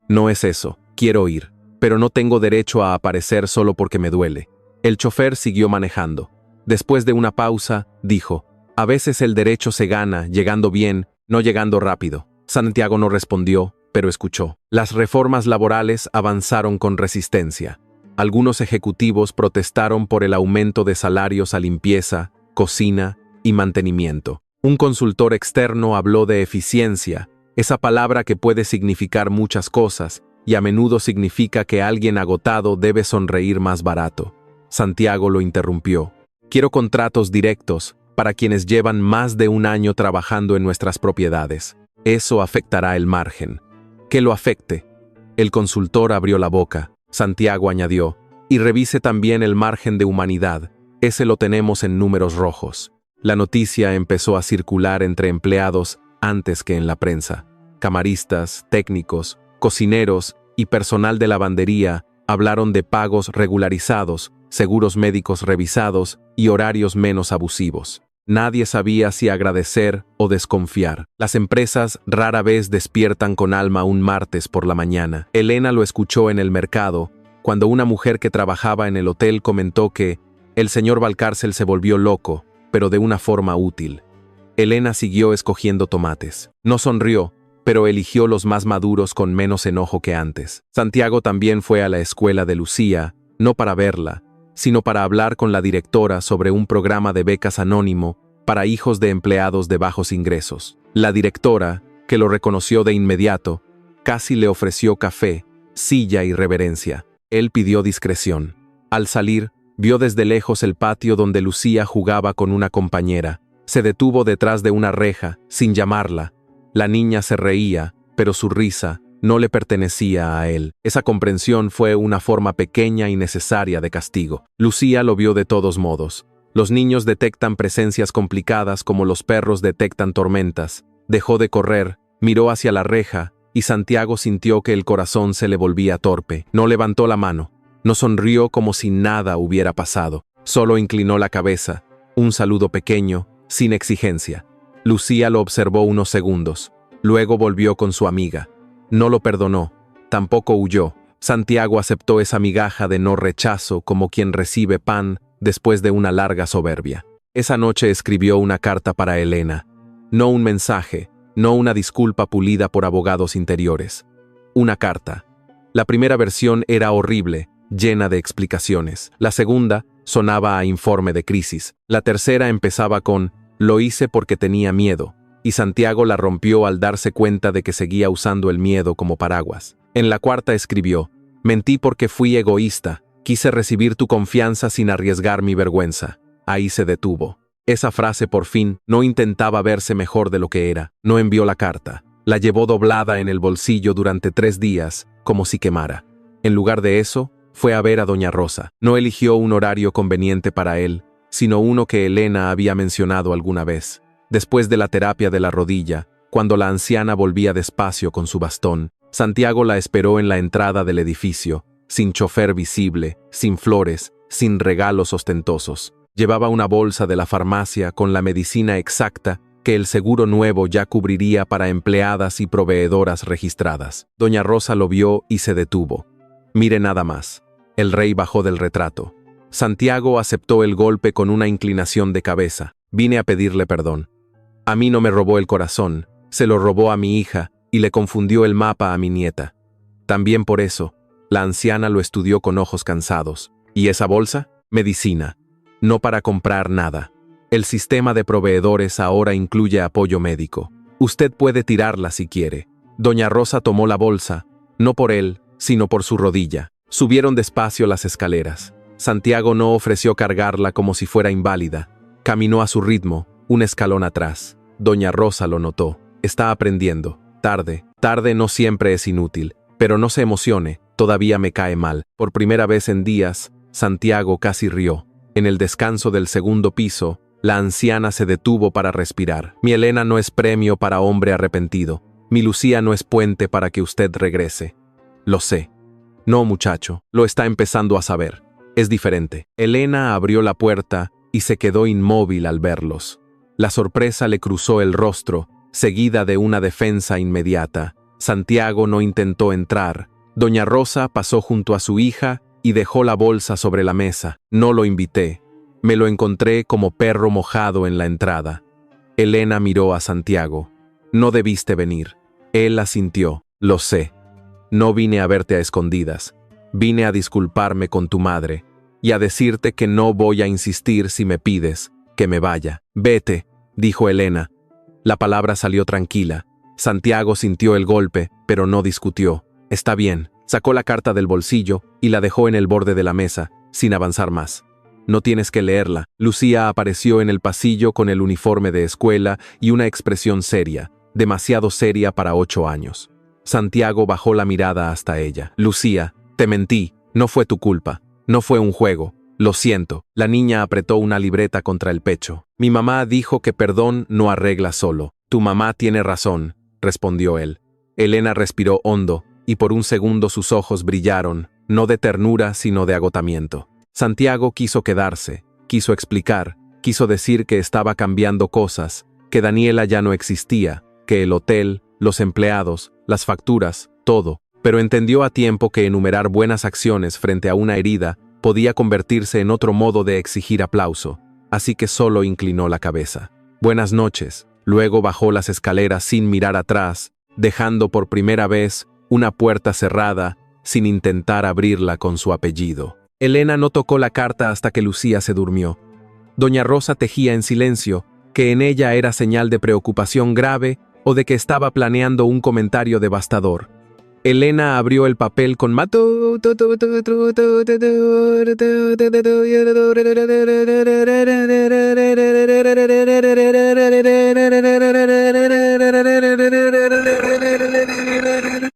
Speaker 1: No es eso. Quiero ir. Pero no tengo derecho a aparecer solo porque me duele». El chofer siguió manejando. Después de una pausa, dijo: «A veces el derecho se gana llegando bien, no llegando rápido». Santiago no respondió, pero escuchó. Las reformas laborales avanzaron con resistencia. Algunos ejecutivos protestaron por el aumento de salarios a limpieza, cocina y mantenimiento. Un consultor externo habló de eficiencia, esa palabra que puede significar muchas cosas, y a menudo significa que alguien agotado debe sonreír más barato. Santiago lo interrumpió. Quiero contratos directos para quienes llevan más de un año trabajando en nuestras propiedades. Eso afectará el margen. Que lo afecte. El consultor abrió la boca. Santiago añadió, y revise también el margen de humanidad. Ese lo tenemos en números rojos. La noticia empezó a circular entre empleados antes que en la prensa. Camaristas, técnicos, cocineros y personal de lavandería hablaron de pagos regularizados, seguros médicos revisados y horarios menos abusivos. Nadie sabía si agradecer o desconfiar. Las empresas rara vez despiertan con alma un martes por la mañana. Elena lo escuchó en el mercado, cuando una mujer que trabajaba en el hotel comentó que el señor Valcárcel se volvió loco, pero de una forma útil. Elena siguió escogiendo tomates. No sonrió, pero eligió los más maduros con menos enojo que antes. Santiago también fue a la escuela de Lucía, no para verla, sino para hablar con la directora sobre un programa de becas anónimo para hijos de empleados de bajos ingresos. La directora, que lo reconoció de inmediato, casi le ofreció café, silla y reverencia. Él pidió discreción. Al salir, vio desde lejos el patio donde Lucía jugaba con una compañera. Se detuvo detrás de una reja, sin llamarla. La niña se reía, pero su risa no le pertenecía a él. Esa comprensión fue una forma pequeña y necesaria de castigo. Lucía lo vio de todos modos. Los niños detectan presencias complicadas como los perros detectan tormentas. Dejó de correr, miró hacia la reja, y Santiago sintió que el corazón se le volvía torpe. No levantó la mano, no sonrió como si nada hubiera pasado. Solo inclinó la cabeza, un saludo pequeño, sin exigencia. Lucía lo observó unos segundos. Luego volvió con su amiga. No lo perdonó, tampoco huyó. Santiago aceptó esa migaja de no rechazo como quien recibe pan después de una larga soberbia. Esa noche escribió una carta para Elena. No un mensaje, no una disculpa pulida por abogados interiores. Una carta. La primera versión era horrible, llena de explicaciones. La segunda sonaba a informe de crisis. La tercera empezaba con «Lo hice porque tenía miedo», y Santiago la rompió al darse cuenta de que seguía usando el miedo como paraguas. En la cuarta escribió «Mentí porque fui egoísta, quise recibir tu confianza sin arriesgar mi vergüenza». Ahí se detuvo. Esa frase por fin no intentaba verse mejor de lo que era. No envió la carta. La llevó doblada en el bolsillo durante 3 días, como si quemara. En lugar de eso, fue a ver a doña Rosa. No eligió un horario conveniente para él, sino uno que Elena había mencionado alguna vez. Después de la terapia de la rodilla, cuando la anciana volvía despacio con su bastón, Santiago la esperó en la entrada del edificio, sin chofer visible, sin flores, sin regalos ostentosos. Llevaba una bolsa de la farmacia con la medicina exacta que el seguro nuevo ya cubriría para empleadas y proveedoras registradas. Doña Rosa lo vio y se detuvo. Mire nada más. El rey bajó del retrato. Santiago aceptó el golpe con una inclinación de cabeza. Vine a pedirle perdón. A mí no me robó el corazón, se lo robó a mi hija y le confundió el mapa a mi nieta. También por eso, la anciana lo estudió con ojos cansados. ¿Y esa bolsa? Medicina. No para comprar nada. El sistema de proveedores ahora incluye apoyo médico. Usted puede tirarla si quiere. Doña Rosa tomó la bolsa, no por él, sino por su rodilla. Subieron despacio las escaleras. Santiago no ofreció cargarla como si fuera inválida. Caminó a su ritmo, un escalón atrás. Doña Rosa lo notó. Está aprendiendo. Tarde no siempre es inútil. Pero no se emocione, todavía me cae mal. Por primera vez en días, Santiago casi rió. En el descanso del segundo piso, la anciana se detuvo para respirar. Mi Elena no es premio para hombre arrepentido. Mi Lucía no es puente para que usted regrese. Lo sé. No, muchacho, lo está empezando a saber. Es diferente. Elena abrió la puerta y se quedó inmóvil al verlos. La sorpresa le cruzó el rostro, seguida de una defensa inmediata. Santiago no intentó entrar. Doña Rosa pasó junto a su hija y dejó la bolsa sobre la mesa. No lo invité. Me lo encontré como perro mojado en la entrada. Elena miró a Santiago. No debiste venir. Él asintió. Lo sé. No vine a verte a escondidas. Vine a disculparme con tu madre y a decirte que no voy a insistir si me pides que me vaya. Vete, dijo Elena. La palabra salió tranquila. Santiago sintió el golpe, pero no discutió. Está bien. Sacó la carta del bolsillo y la dejó en el borde de la mesa, sin avanzar más. No tienes que leerla. Lucía apareció en el pasillo con el uniforme de escuela y una expresión seria, demasiado seria para 8 años. Santiago bajó la mirada hasta ella. Lucía, te mentí, no fue tu culpa, no fue un juego. Lo siento. La niña apretó una libreta contra el pecho. Mi mamá dijo que perdón no arregla solo. Tu mamá tiene razón, respondió él. Elena respiró hondo, y por un segundo sus ojos brillaron, no de ternura sino de agotamiento. Santiago quiso quedarse, quiso explicar, quiso decir que estaba cambiando cosas, que Daniela ya no existía, que el hotel, los empleados, las facturas, todo, pero entendió a tiempo que enumerar buenas acciones frente a una herida podía convertirse en otro modo de exigir aplauso, así que solo inclinó la cabeza. Buenas noches. Luego bajó las escaleras sin mirar atrás, dejando por primera vez una puerta cerrada, sin intentar abrirla con su apellido. Elena no tocó la carta hasta que Lucía se durmió. Doña Rosa tejía en silencio, que en ella era señal de preocupación grave o de que estaba planeando un comentario devastador. Elena abrió el papel con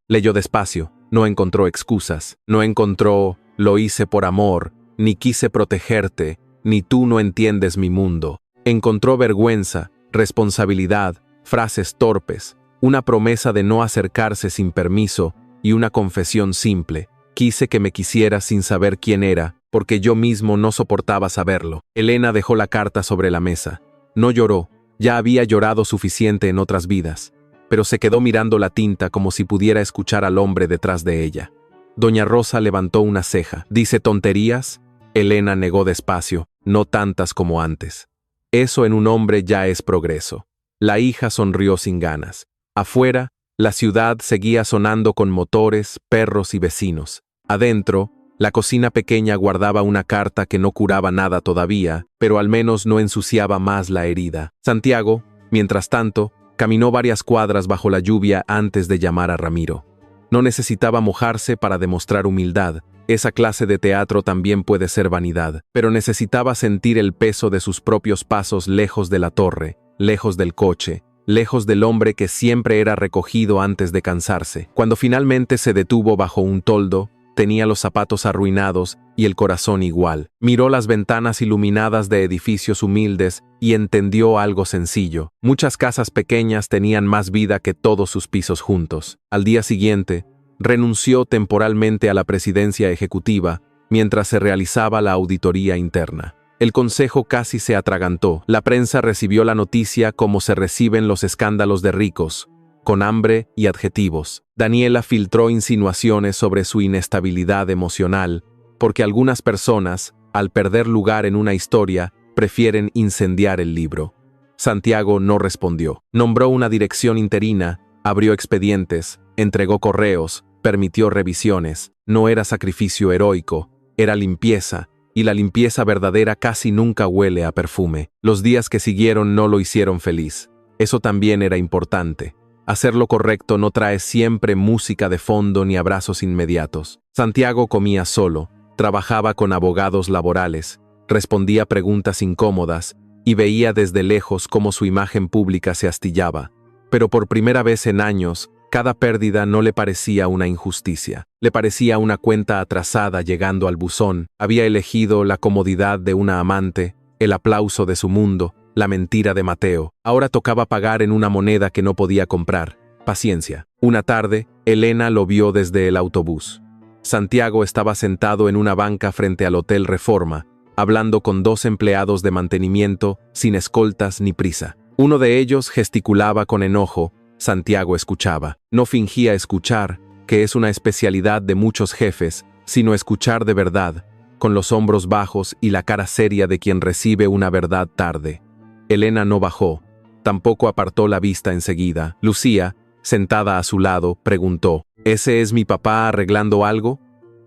Speaker 1: Leyó despacio, no encontró excusas, no encontró lo hice por amor, ni quise protegerte, ni tú no entiendes mi mundo. Encontró vergüenza, responsabilidad, frases torpes, una promesa de no acercarse sin permiso y una confesión simple. Quise que me quisieras sin saber quién era, porque yo mismo no soportaba saberlo. Elena dejó la carta sobre la mesa. No lloró, ya había llorado suficiente en otras vidas, pero se quedó mirando la tinta como si pudiera escuchar al hombre detrás de ella. Doña Rosa levantó una ceja. ¿Dice tonterías? Elena negó despacio, no tantas como antes. Eso en un hombre ya es progreso. La hija sonrió sin ganas. Afuera, la ciudad seguía sonando con motores, perros y vecinos. Adentro, la cocina pequeña guardaba una carta que no curaba nada todavía, pero al menos no ensuciaba más la herida. Santiago, mientras tanto, caminó varias cuadras bajo la lluvia antes de llamar a Ramiro. No necesitaba mojarse para demostrar humildad. Esa clase de teatro también puede ser vanidad, pero necesitaba sentir el peso de sus propios pasos lejos de la torre, lejos del coche, lejos del hombre que siempre era recogido antes de cansarse. Cuando finalmente se detuvo bajo un toldo, tenía los zapatos arruinados y el corazón igual. Miró las ventanas iluminadas de edificios humildes y entendió algo sencillo. Muchas casas pequeñas tenían más vida que todos sus pisos juntos. Al día siguiente, renunció temporalmente a la presidencia ejecutiva mientras se realizaba la auditoría interna. El consejo casi se atragantó. La prensa recibió la noticia como se reciben los escándalos de ricos, con hambre y adjetivos. Daniela filtró insinuaciones sobre su inestabilidad emocional, porque algunas personas, al perder lugar en una historia, prefieren incendiar el libro. Santiago no respondió. Nombró una dirección interina, abrió expedientes, entregó correos, permitió revisiones. No era sacrificio heroico, era limpieza, y la limpieza verdadera casi nunca huele a perfume. Los días que siguieron no lo hicieron feliz. Eso también era importante. Hacer lo correcto no trae siempre música de fondo ni abrazos inmediatos. Santiago comía solo, trabajaba con abogados laborales, respondía preguntas incómodas y veía desde lejos cómo su imagen pública se astillaba. Pero por primera vez en años, cada pérdida no le parecía una injusticia. Le parecía una cuenta atrasada llegando al buzón. Había elegido la comodidad de una amante, el aplauso de su mundo, la mentira de Mateo. Ahora tocaba pagar en una moneda que no podía comprar. Paciencia. Una tarde, Elena lo vio desde el autobús. Santiago estaba sentado en una banca frente al Hotel Reforma, hablando con 2 empleados de mantenimiento, sin escoltas ni prisa. Uno de ellos gesticulaba con enojo. Santiago escuchaba. No fingía escuchar, que es una especialidad de muchos jefes, sino escuchar de verdad, con los hombros bajos y la cara seria de quien recibe una verdad tarde. Elena no bajó, tampoco apartó la vista enseguida. Lucía, sentada a su lado, preguntó: ¿Ese es mi papá arreglando algo?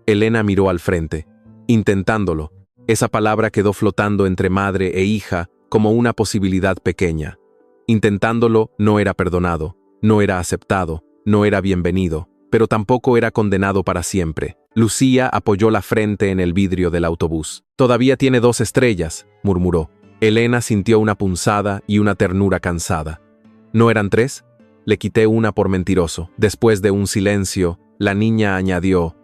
Speaker 1: Elena miró al frente. Intentándolo. Esa palabra quedó flotando entre madre e hija como una posibilidad pequeña. Intentándolo no era perdonado, no era aceptado, no era bienvenido, pero tampoco era condenado para siempre. Lucía apoyó la frente en el vidrio del autobús. «Todavía tiene 2 estrellas», murmuró. Elena sintió una punzada y una ternura cansada. «¿No eran 3? Le quité una por mentiroso». Después de un silencio, la niña añadió: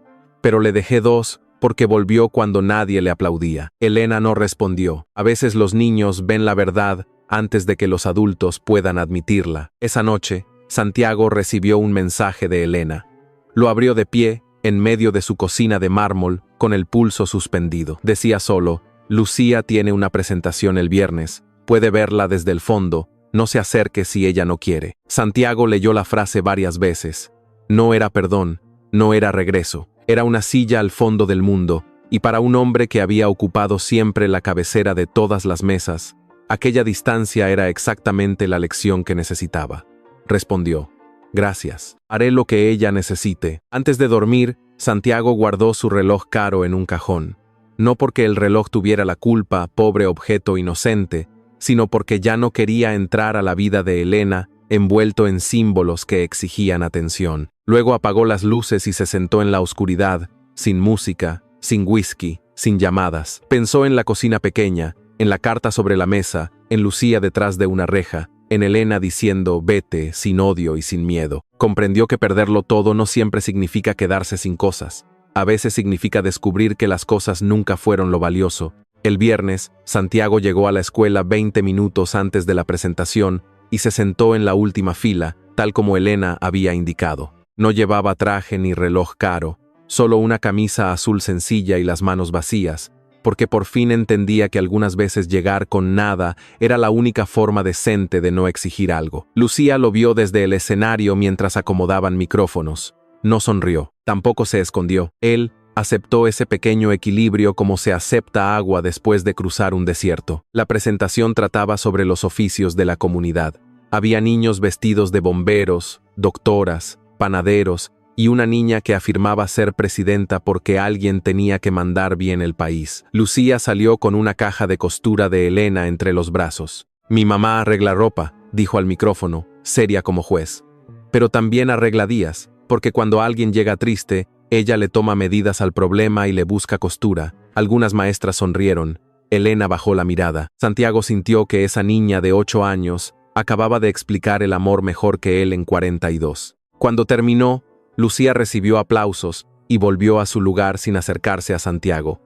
Speaker 1: «Pero le dejé 2 porque volvió cuando nadie le aplaudía». Elena no respondió. A veces los niños ven la verdad antes de que los adultos puedan admitirla. Esa noche, Santiago recibió un mensaje de Elena. Lo abrió de pie, en medio de su cocina de mármol, con el pulso suspendido. Decía solo: «Lucía tiene una presentación el viernes. Puede verla desde el fondo. No se acerque si ella no quiere». Santiago leyó la frase varias veces. No era perdón, no era regreso. Era una silla al fondo del mundo, y para un hombre que había ocupado siempre la cabecera de todas las mesas, aquella distancia era exactamente la lección que necesitaba. Respondió: «Gracias. Haré lo que ella necesite». Antes de dormir, Santiago guardó su reloj caro en un cajón. No porque el reloj tuviera la culpa, pobre objeto inocente, sino porque ya no quería entrar a la vida de Elena envuelto en símbolos que exigían atención. Luego apagó las luces y se sentó en la oscuridad, sin música, sin whisky, sin llamadas. Pensó en la cocina pequeña, en la carta sobre la mesa, en Lucía detrás de una reja, en Elena diciendo «vete», sin odio y sin miedo. Comprendió que perderlo todo no siempre significa quedarse sin cosas. A veces significa descubrir que las cosas nunca fueron lo valioso. El viernes, Santiago llegó a la escuela 20 minutos antes de la presentación y se sentó en la última fila, tal como Elena había indicado. No llevaba traje ni reloj caro, solo una camisa azul sencilla y las manos vacías, porque por fin entendía que algunas veces llegar con nada era la única forma decente de no exigir algo. Lucía lo vio desde el escenario mientras acomodaban micrófonos. No sonrió, tampoco se escondió. Él aceptó ese pequeño equilibrio como se acepta agua después de cruzar un desierto. La presentación trataba sobre los oficios de la comunidad. Había niños vestidos de bomberos, doctoras, panaderos y una niña que afirmaba ser presidenta porque alguien tenía que mandar bien el país. Lucía salió con una caja de costura de Elena entre los brazos. «Mi mamá arregla ropa», dijo al micrófono, seria como juez. «Pero también arregla días, porque cuando alguien llega triste, ella le toma medidas al problema y le busca costura». Algunas maestras sonrieron. Elena bajó la mirada. Santiago sintió que esa niña de 8 años acababa de explicar el amor mejor que él en 42. Cuando terminó, Lucía recibió aplausos y volvió a su lugar sin acercarse a Santiago.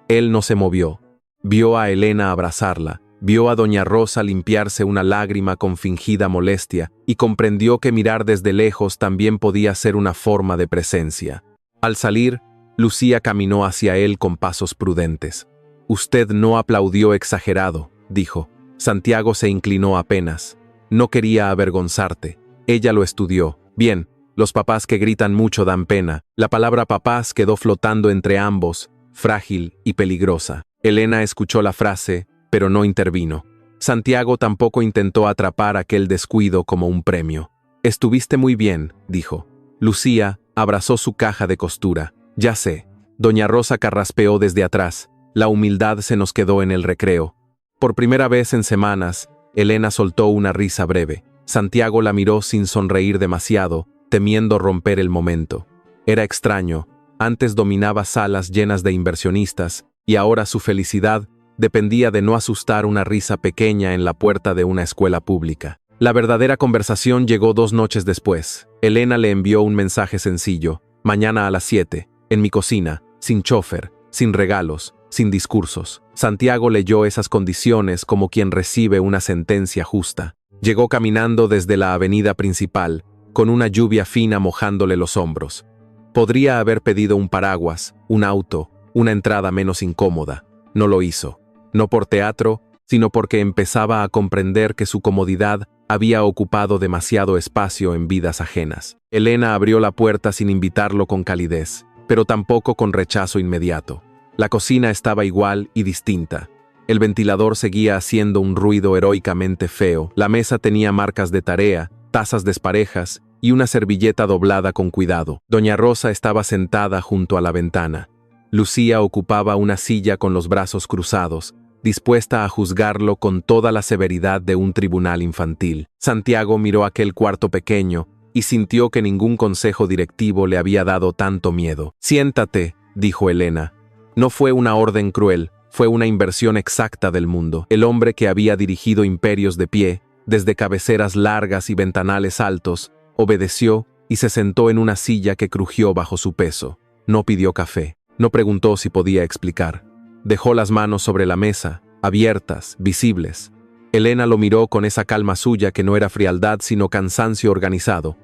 Speaker 1: Él no se movió. Vio a Elena abrazarla, vio a doña Rosa limpiarse una lágrima con fingida molestia y comprendió que mirar desde lejos también podía ser una forma de presencia. Al salir, Lucía caminó hacia él con pasos prudentes. «Usted no aplaudió exagerado», dijo. Santiago se inclinó apenas. «No quería avergonzarte. Ella lo estudió. Bien, los papás que gritan mucho dan pena». La palabra papás quedó flotando entre ambos, frágil y peligrosa. Elena escuchó la frase, pero no intervino. Santiago tampoco intentó atrapar aquel descuido como un premio. «Estuviste muy bien», dijo. Lucía abrazó su caja de costura. «Ya sé». Doña Rosa carraspeó desde atrás. La humildad se nos quedó en el recreo. Por primera vez en semanas, Elena soltó una risa breve. Santiago la miró sin sonreír demasiado, temiendo romper el momento. Era extraño. Antes dominaba salas llenas de inversionistas, y ahora su felicidad dependía de no asustar una risa pequeña en la puerta de una escuela pública. La verdadera conversación llegó 2 noches después. Elena le envió un mensaje sencillo: «Mañana a las 7, en mi cocina, sin chofer, sin regalos, sin discursos». Santiago leyó esas condiciones como quien recibe una sentencia justa. Llegó caminando desde la avenida principal, con una lluvia fina mojándole los hombros. Podría haber pedido un paraguas, un auto, una entrada menos incómoda. No lo hizo. No por teatro, sino porque empezaba a comprender que su comodidad había ocupado demasiado espacio en vidas ajenas. Elena abrió la puerta sin invitarlo con calidez, pero tampoco con rechazo inmediato. La cocina estaba igual y distinta. El ventilador seguía haciendo un ruido heroicamente feo. La mesa tenía marcas de tarea, tazas desparejas y una servilleta doblada con cuidado. Doña Rosa estaba sentada junto a la ventana. Lucía ocupaba una silla con los brazos cruzados, dispuesta a juzgarlo con toda la severidad de un tribunal infantil. Santiago miró aquel cuarto pequeño y sintió que ningún consejo directivo le había dado tanto miedo. «Siéntate», dijo Elena. No fue una orden cruel, fue una inversión exacta del mundo. El hombre que había dirigido imperios de pie, desde cabeceras largas y ventanales altos, obedeció y se sentó en una silla que crujió bajo su peso. No pidió café, no preguntó si podía explicar. Dejó las manos sobre la mesa, abiertas, visibles. Elena lo miró con esa calma suya que no era frialdad sino cansancio organizado.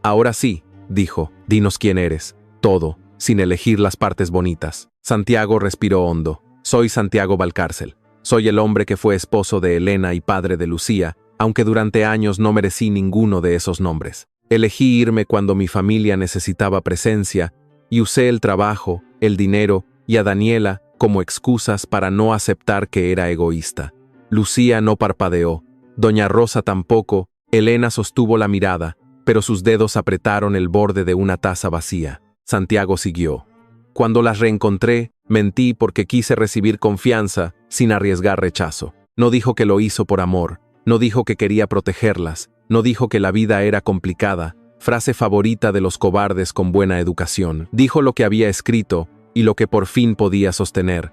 Speaker 1: «Ahora sí», dijo, «dinos quién eres, todo, sin elegir las partes bonitas». Santiago respiró hondo. «Soy Santiago Valcárcel. Soy el hombre que fue esposo de Elena y padre de Lucía, aunque durante años no merecí ninguno de esos nombres. Elegí irme cuando mi familia necesitaba presencia y usé el trabajo, el dinero y a Daniela como excusas para no aceptar que era egoísta». Lucía no parpadeó. Doña Rosa tampoco. Elena sostuvo la mirada, pero sus dedos apretaron el borde de una taza vacía. Santiago siguió. «Cuando las reencontré, mentí porque quise recibir confianza sin arriesgar rechazo. No dijo que lo hizo por amor, no dijo que quería protegerlas, no dijo que la vida era complicada, frase favorita de los cobardes con buena educación. Dijo lo que había escrito y lo que por fin podía sostener.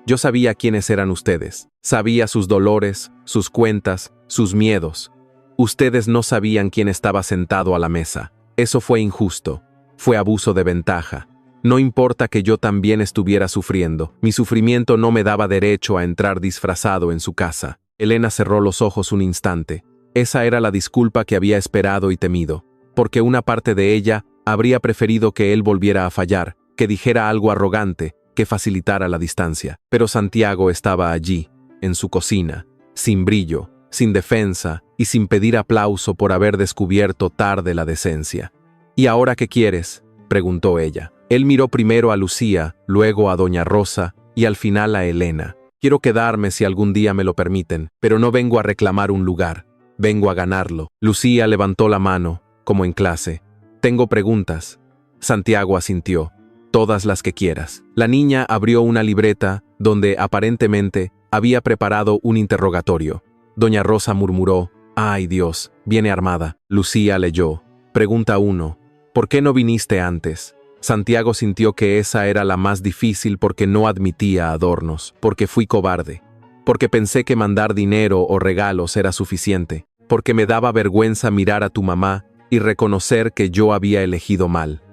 Speaker 1: Yo sabía quiénes eran ustedes, sabía sus dolores, sus cuentas, sus miedos. Ustedes no sabían quién estaba sentado a la mesa. Eso fue injusto, fue abuso de ventaja. No importa que yo también estuviera sufriendo, mi sufrimiento no me daba derecho a entrar disfrazado en su casa». Elena cerró los ojos un instante. Esa era la disculpa que había esperado y temido, porque una parte de ella habría preferido que él volviera a fallar, que dijera algo arrogante, que facilitara la distancia. Pero Santiago estaba allí, en su cocina, sin brillo, sin defensa y sin pedir aplauso por haber descubierto tarde la decencia. «¿Y ahora qué quieres?», preguntó ella. Él miró primero a Lucía, luego a Doña Rosa y al final a Elena. «Quiero quedarme si algún día me lo permiten, pero no vengo a reclamar un lugar, vengo a ganarlo». Lucía levantó la mano, como en clase. «Tengo preguntas». Santiago asintió. «Todas las que quieras». La niña abrió una libreta donde, aparentemente, había preparado un interrogatorio. Doña Rosa murmuró: «Ay Dios, viene armada». Lucía leyó. Pregunta 1. ¿Por qué no viniste antes? Santiago sintió que esa era la más difícil porque no admitía adornos, porque fui cobarde, porque pensé que mandar dinero o regalos era suficiente, porque me daba vergüenza mirar a tu mamá y reconocer que yo había elegido mal.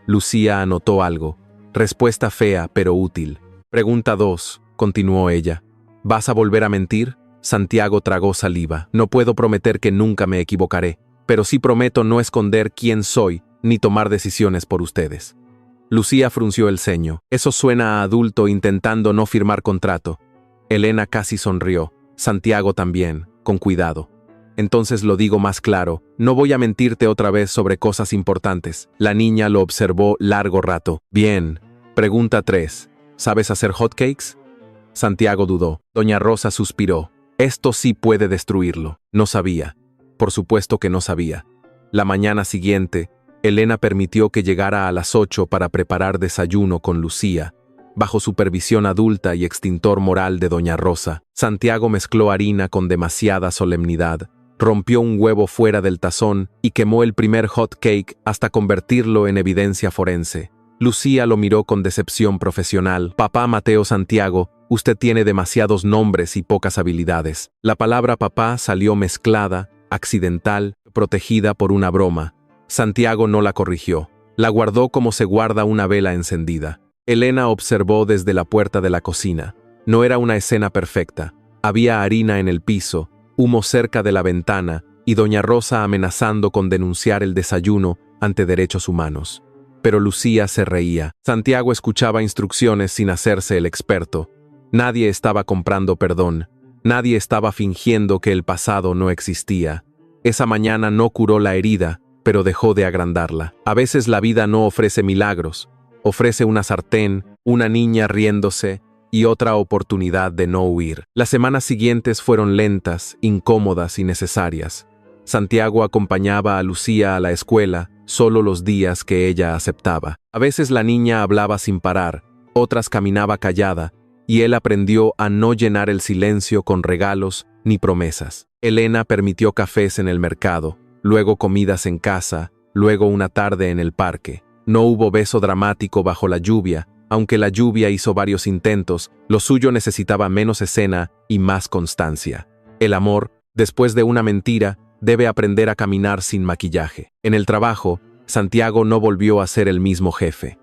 Speaker 1: Lucía anotó algo. Respuesta fea pero útil. Pregunta 2, continuó ella. ¿Vas a volver a mentir? Santiago tragó saliva. No puedo prometer que nunca me equivocaré, pero sí prometo no esconder quién soy ni tomar decisiones por ustedes. Lucía frunció el ceño. Eso suena a adulto intentando no firmar contrato. Elena casi sonrió. Santiago también, con cuidado. Entonces lo digo más claro, no voy a mentirte otra vez sobre cosas importantes. La niña lo observó largo rato. Bien. Pregunta 3. ¿Sabes hacer hotcakes? Santiago dudó. Doña Rosa suspiró. Esto sí puede destruirlo. No sabía. Por supuesto que no sabía. La mañana siguiente, Elena permitió que llegara a las 8 para preparar desayuno con Lucía, bajo supervisión adulta y extintor moral de Doña Rosa. Santiago mezcló harina con demasiada solemnidad, rompió un huevo fuera del tazón y quemó el primer hot cake hasta convertirlo en evidencia forense. Lucía lo miró con decepción profesional. «Papá Mateo Santiago, usted tiene demasiados nombres y pocas habilidades». La palabra papá salió mezclada, accidental, protegida por una broma. Santiago no la corrigió. La guardó como se guarda una vela encendida. Elena observó desde la puerta de la cocina. No era una escena perfecta. Había harina en el piso, humo cerca de la ventana y Doña Rosa amenazando con denunciar el desayuno ante derechos humanos. Pero Lucía se reía. Santiago escuchaba instrucciones sin hacerse el experto. Nadie estaba comprando perdón. Nadie estaba fingiendo que el pasado no existía. Esa mañana no curó la herida, pero dejó de agrandarla. A veces la vida no ofrece milagros. Ofrece una sartén, una niña riéndose y otra oportunidad de no huir. Las semanas siguientes fueron lentas, incómodas y necesarias. Santiago acompañaba a Lucía a la escuela solo los días que ella aceptaba. A veces la niña hablaba sin parar, otras caminaba callada, y él aprendió a no llenar el silencio con regalos ni promesas. Elena permitió cafés en el mercado, luego comidas en casa, luego una tarde en el parque. No hubo beso dramático bajo la lluvia, aunque la lluvia hizo varios intentos, lo suyo necesitaba menos escena y más constancia. El amor, después de una mentira, debe aprender a caminar sin maquillaje. En el trabajo, Santiago no volvió a ser el mismo jefe.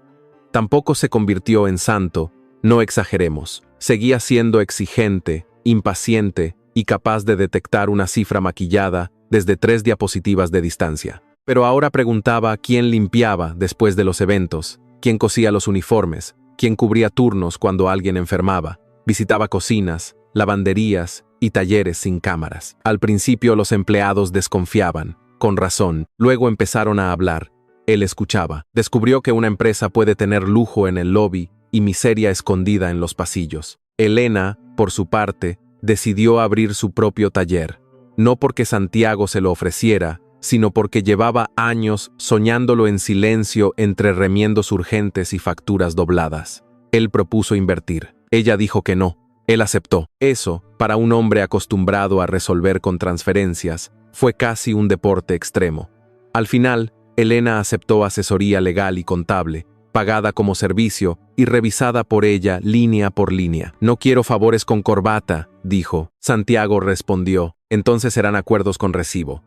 Speaker 1: Tampoco se convirtió en santo, no exageremos. Seguía siendo exigente, impaciente y capaz de detectar una cifra maquillada desde 3 diapositivas de distancia. Pero ahora preguntaba quién limpiaba después de los eventos, quién cosía los uniformes, quién cubría turnos cuando alguien enfermaba, visitaba cocinas, lavanderías y talleres sin cámaras. Al principio los empleados desconfiaban, con razón, luego empezaron a hablar. Él escuchaba. Descubrió que una empresa puede tener lujo en el lobby y miseria escondida en los pasillos. Elena, por su parte, decidió abrir su propio taller, no porque Santiago se lo ofreciera, sino porque llevaba años soñándolo en silencio entre remiendos urgentes y facturas dobladas. Él propuso invertir. Ella dijo que no. Él aceptó. Eso, para un hombre acostumbrado a resolver con transferencias, fue casi un deporte extremo. Al final, Elena aceptó asesoría legal y contable, pagada como servicio y revisada por ella línea por línea. No quiero favores con corbata, dijo. Santiago respondió. Entonces serán acuerdos con recibo.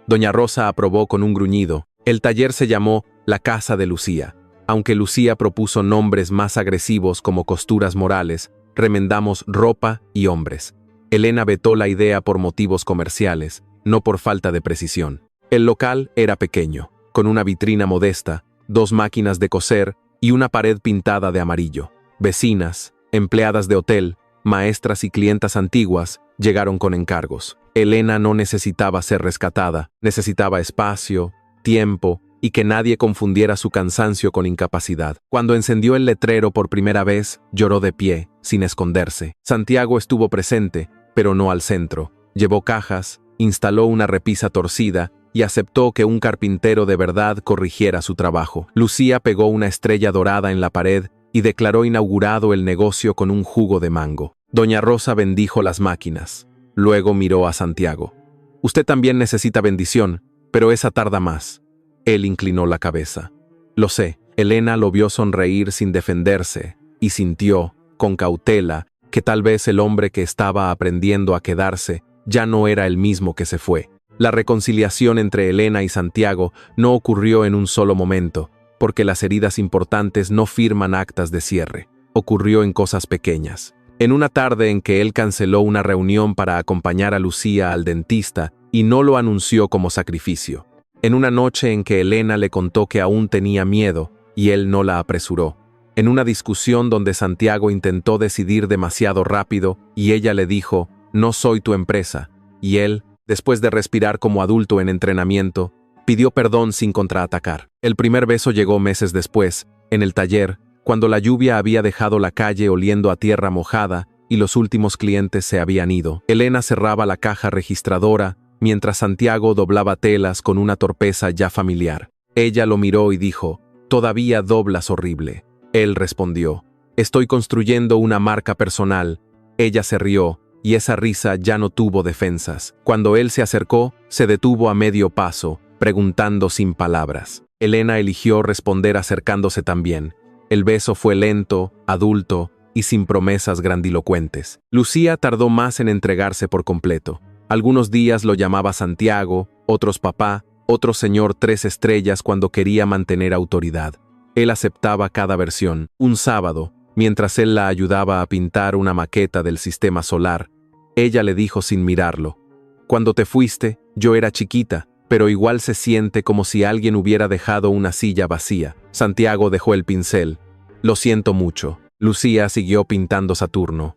Speaker 1: Doña Rosa aprobó con un gruñido. El taller se llamó La Casa de Lucía. Aunque Lucía propuso nombres más agresivos como Costuras Morales, remendamos ropa y hombres. Elena vetó la idea por motivos comerciales, no por falta de precisión. El local era pequeño, con una vitrina modesta, 2 máquinas de coser y una pared pintada de amarillo. Vecinas, empleadas de hotel, maestras y clientas antiguas llegaron con encargos. Elena no necesitaba ser rescatada, necesitaba espacio, tiempo y que nadie confundiera su cansancio con incapacidad. Cuando encendió el letrero por primera vez, lloró de pie, sin esconderse. Santiago estuvo presente, pero no al centro. Llevó cajas, instaló una repisa torcida y aceptó que un carpintero de verdad corrigiera su trabajo. Lucía pegó una estrella dorada en la pared y declaró inaugurado el negocio con un jugo de mango. Doña Rosa bendijo las máquinas. Luego miró a Santiago. Usted también necesita bendición, pero esa tarda más. Él inclinó la cabeza. Lo sé. Elena lo vio sonreír sin defenderse y sintió, con cautela, que tal vez el hombre que estaba aprendiendo a quedarse ya no era el mismo que se fue. La reconciliación entre Elena y Santiago no ocurrió en un solo momento, porque las heridas importantes no firman actas de cierre. Ocurrió en cosas pequeñas. En una tarde en que él canceló una reunión para acompañar a Lucía al dentista y no lo anunció como sacrificio. En una noche en que Elena le contó que aún tenía miedo y él no la apresuró. En una discusión donde Santiago intentó decidir demasiado rápido y ella le dijo, no soy tu empresa, y él, después de respirar como adulto en entrenamiento, pidió perdón sin contraatacar. El primer beso llegó meses después, en el taller, cuando la lluvia había dejado la calle oliendo a tierra mojada y los últimos clientes se habían ido. Elena cerraba la caja registradora, mientras Santiago doblaba telas con una torpeza ya familiar. Ella lo miró y dijo, «Todavía doblas horrible». Él respondió, «Estoy construyendo una marca personal». Ella se rió, y esa risa ya no tuvo defensas. Cuando él se acercó, se detuvo a medio paso, preguntando sin palabras. Elena eligió responder acercándose también. El beso fue lento, adulto y sin promesas grandilocuentes. Lucía tardó más en entregarse por completo. Algunos días lo llamaba Santiago, otros papá, otro señor 3 estrellas cuando quería mantener autoridad. Él aceptaba cada versión. Un sábado, mientras él la ayudaba a pintar una maqueta del sistema solar, ella le dijo sin mirarlo, «Cuando te fuiste, yo era chiquita, pero igual se siente como si alguien hubiera dejado una silla vacía». Santiago dejó el pincel. «Lo siento mucho». Lucía siguió pintando Saturno.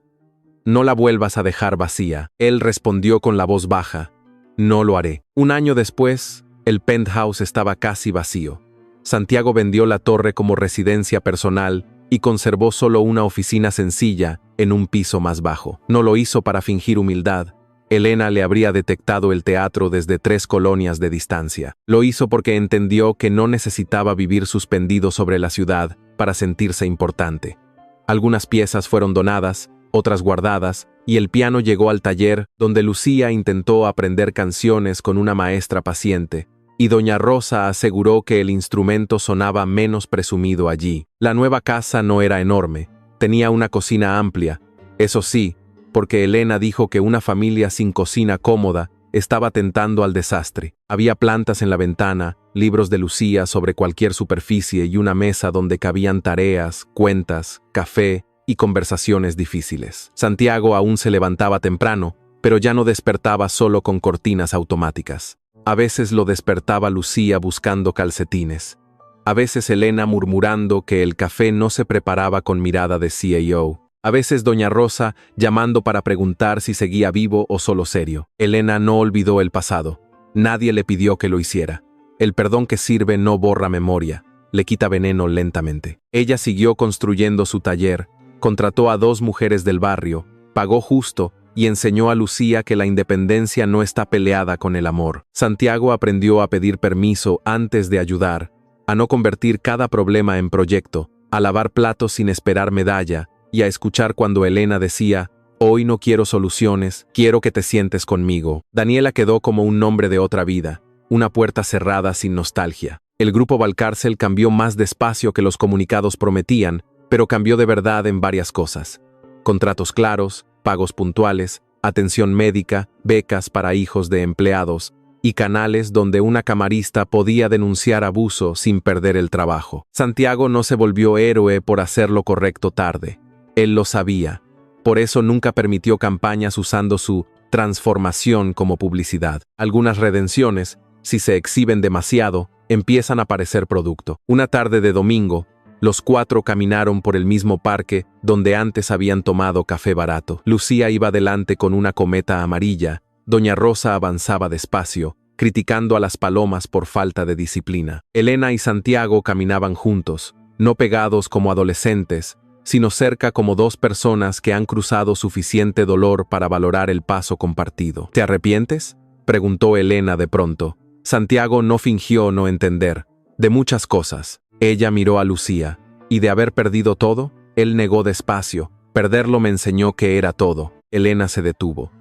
Speaker 1: «No la vuelvas a dejar vacía». Él respondió con la voz baja, «No lo haré». Un año después, el penthouse estaba casi vacío. Santiago vendió la torre como residencia personal y conservó solo una oficina sencilla en un piso más bajo. No lo hizo para fingir humildad, Elena le habría detectado el teatro desde 3 colonias de distancia. Lo hizo porque entendió que no necesitaba vivir suspendido sobre la ciudad para sentirse importante. Algunas piezas fueron donadas, otras guardadas, y el piano llegó al taller donde Lucía intentó aprender canciones con una maestra paciente, y doña Rosa aseguró que el instrumento sonaba menos presumido allí. La nueva casa no era enorme, tenía una cocina amplia, eso sí, porque Elena dijo que una familia sin cocina cómoda estaba tentando al desastre. Había plantas en la ventana, libros de Lucía sobre cualquier superficie y una mesa donde cabían tareas, cuentas, café y conversaciones difíciles. Santiago aún se levantaba temprano, pero ya no despertaba solo con cortinas automáticas. A veces lo despertaba Lucía buscando calcetines. A veces Elena murmurando que el café no se preparaba con mirada de CAO. A veces doña Rosa llamando para preguntar si seguía vivo o solo serio. Elena no olvidó el pasado. Nadie le pidió que lo hiciera. El perdón que sirve no borra memoria, le quita veneno lentamente. Ella siguió construyendo su taller, contrató a 2 mujeres del barrio, pagó justo y enseñó a Lucía que la independencia no está peleada con el amor. Santiago aprendió a pedir permiso antes de ayudar, a no convertir cada problema en proyecto, a lavar platos sin esperar medalla, y a escuchar cuando Elena decía, «Hoy no quiero soluciones, quiero que te sientes conmigo». Daniela quedó como un nombre de otra vida, una puerta cerrada sin nostalgia. El grupo Valcárcel cambió más despacio que los comunicados prometían, pero cambió de verdad en varias cosas. Contratos claros, pagos puntuales, atención médica, becas para hijos de empleados, y canales donde una camarista podía denunciar abuso sin perder el trabajo. Santiago no se volvió héroe por hacer lo correcto tarde. Él lo sabía. Por eso nunca permitió campañas usando su transformación como publicidad. Algunas redenciones, si se exhiben demasiado, empiezan a parecer producto. Una tarde de domingo, los 4 caminaron por el mismo parque donde antes habían tomado café barato. Lucía iba delante con una cometa amarilla, doña Rosa avanzaba despacio, criticando a las palomas por falta de disciplina. Elena y Santiago caminaban juntos, no pegados como adolescentes, sino cerca como 2 personas que han cruzado suficiente dolor para valorar el paso compartido. ¿Te arrepientes?, preguntó Elena de pronto. Santiago no fingió no entender. De muchas cosas. Ella miró a Lucía, y de haber perdido todo, él negó despacio. Perderlo me enseñó que era todo. Elena se detuvo.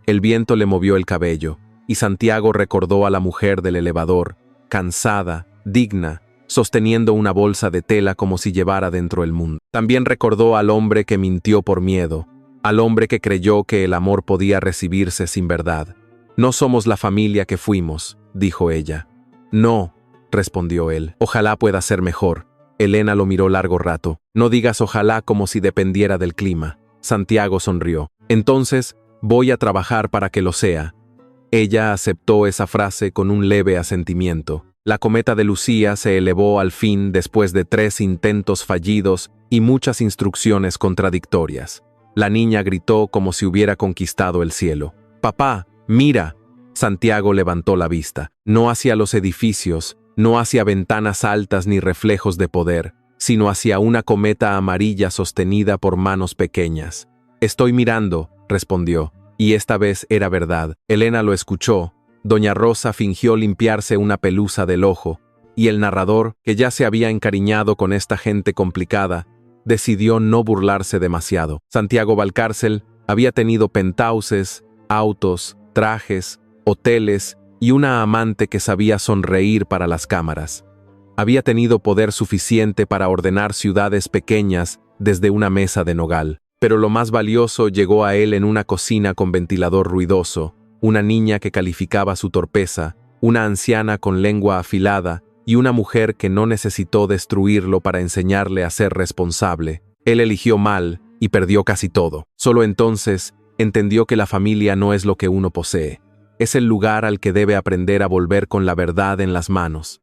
Speaker 1: El viento le movió el cabello, y Santiago recordó a la mujer del elevador, cansada, digna, sosteniendo una bolsa de tela como si llevara dentro el mundo. También recordó al hombre que mintió por miedo, al hombre que creyó que el amor podía recibirse sin verdad. «No somos la familia que fuimos», dijo ella. «No», respondió él. «Ojalá pueda ser mejor». Elena lo miró largo rato. «No digas ojalá como si dependiera del clima». Santiago sonrió. «Entonces, voy a trabajar para que lo sea». Ella aceptó esa frase con un leve asentimiento. La cometa de Lucía se elevó al fin después de 3 intentos fallidos y muchas instrucciones contradictorias. La niña gritó como si hubiera conquistado el cielo. «Papá, mira». Santiago levantó la vista, no hacia los edificios, no hacia ventanas altas ni reflejos de poder, sino hacia una cometa amarilla sostenida por manos pequeñas. «Estoy mirando», respondió, y esta vez era verdad. Elena lo escuchó. Doña Rosa fingió limpiarse una pelusa del ojo, y el narrador, que ya se había encariñado con esta gente complicada, decidió no burlarse demasiado. Santiago Valcárcel había tenido penthouses, autos, trajes, hoteles y una amante que sabía sonreír para las cámaras. Había tenido poder suficiente para ordenar ciudades pequeñas desde una mesa de nogal. Pero lo más valioso llegó a él en una cocina con ventilador ruidoso, una niña que calificaba su torpeza, una anciana con lengua afilada y una mujer que no necesitó destruirlo para enseñarle a ser responsable. Él eligió mal y perdió casi todo. Solo entonces entendió que la familia no es lo que uno posee. Es el lugar al que debe aprender a volver con la verdad en las manos.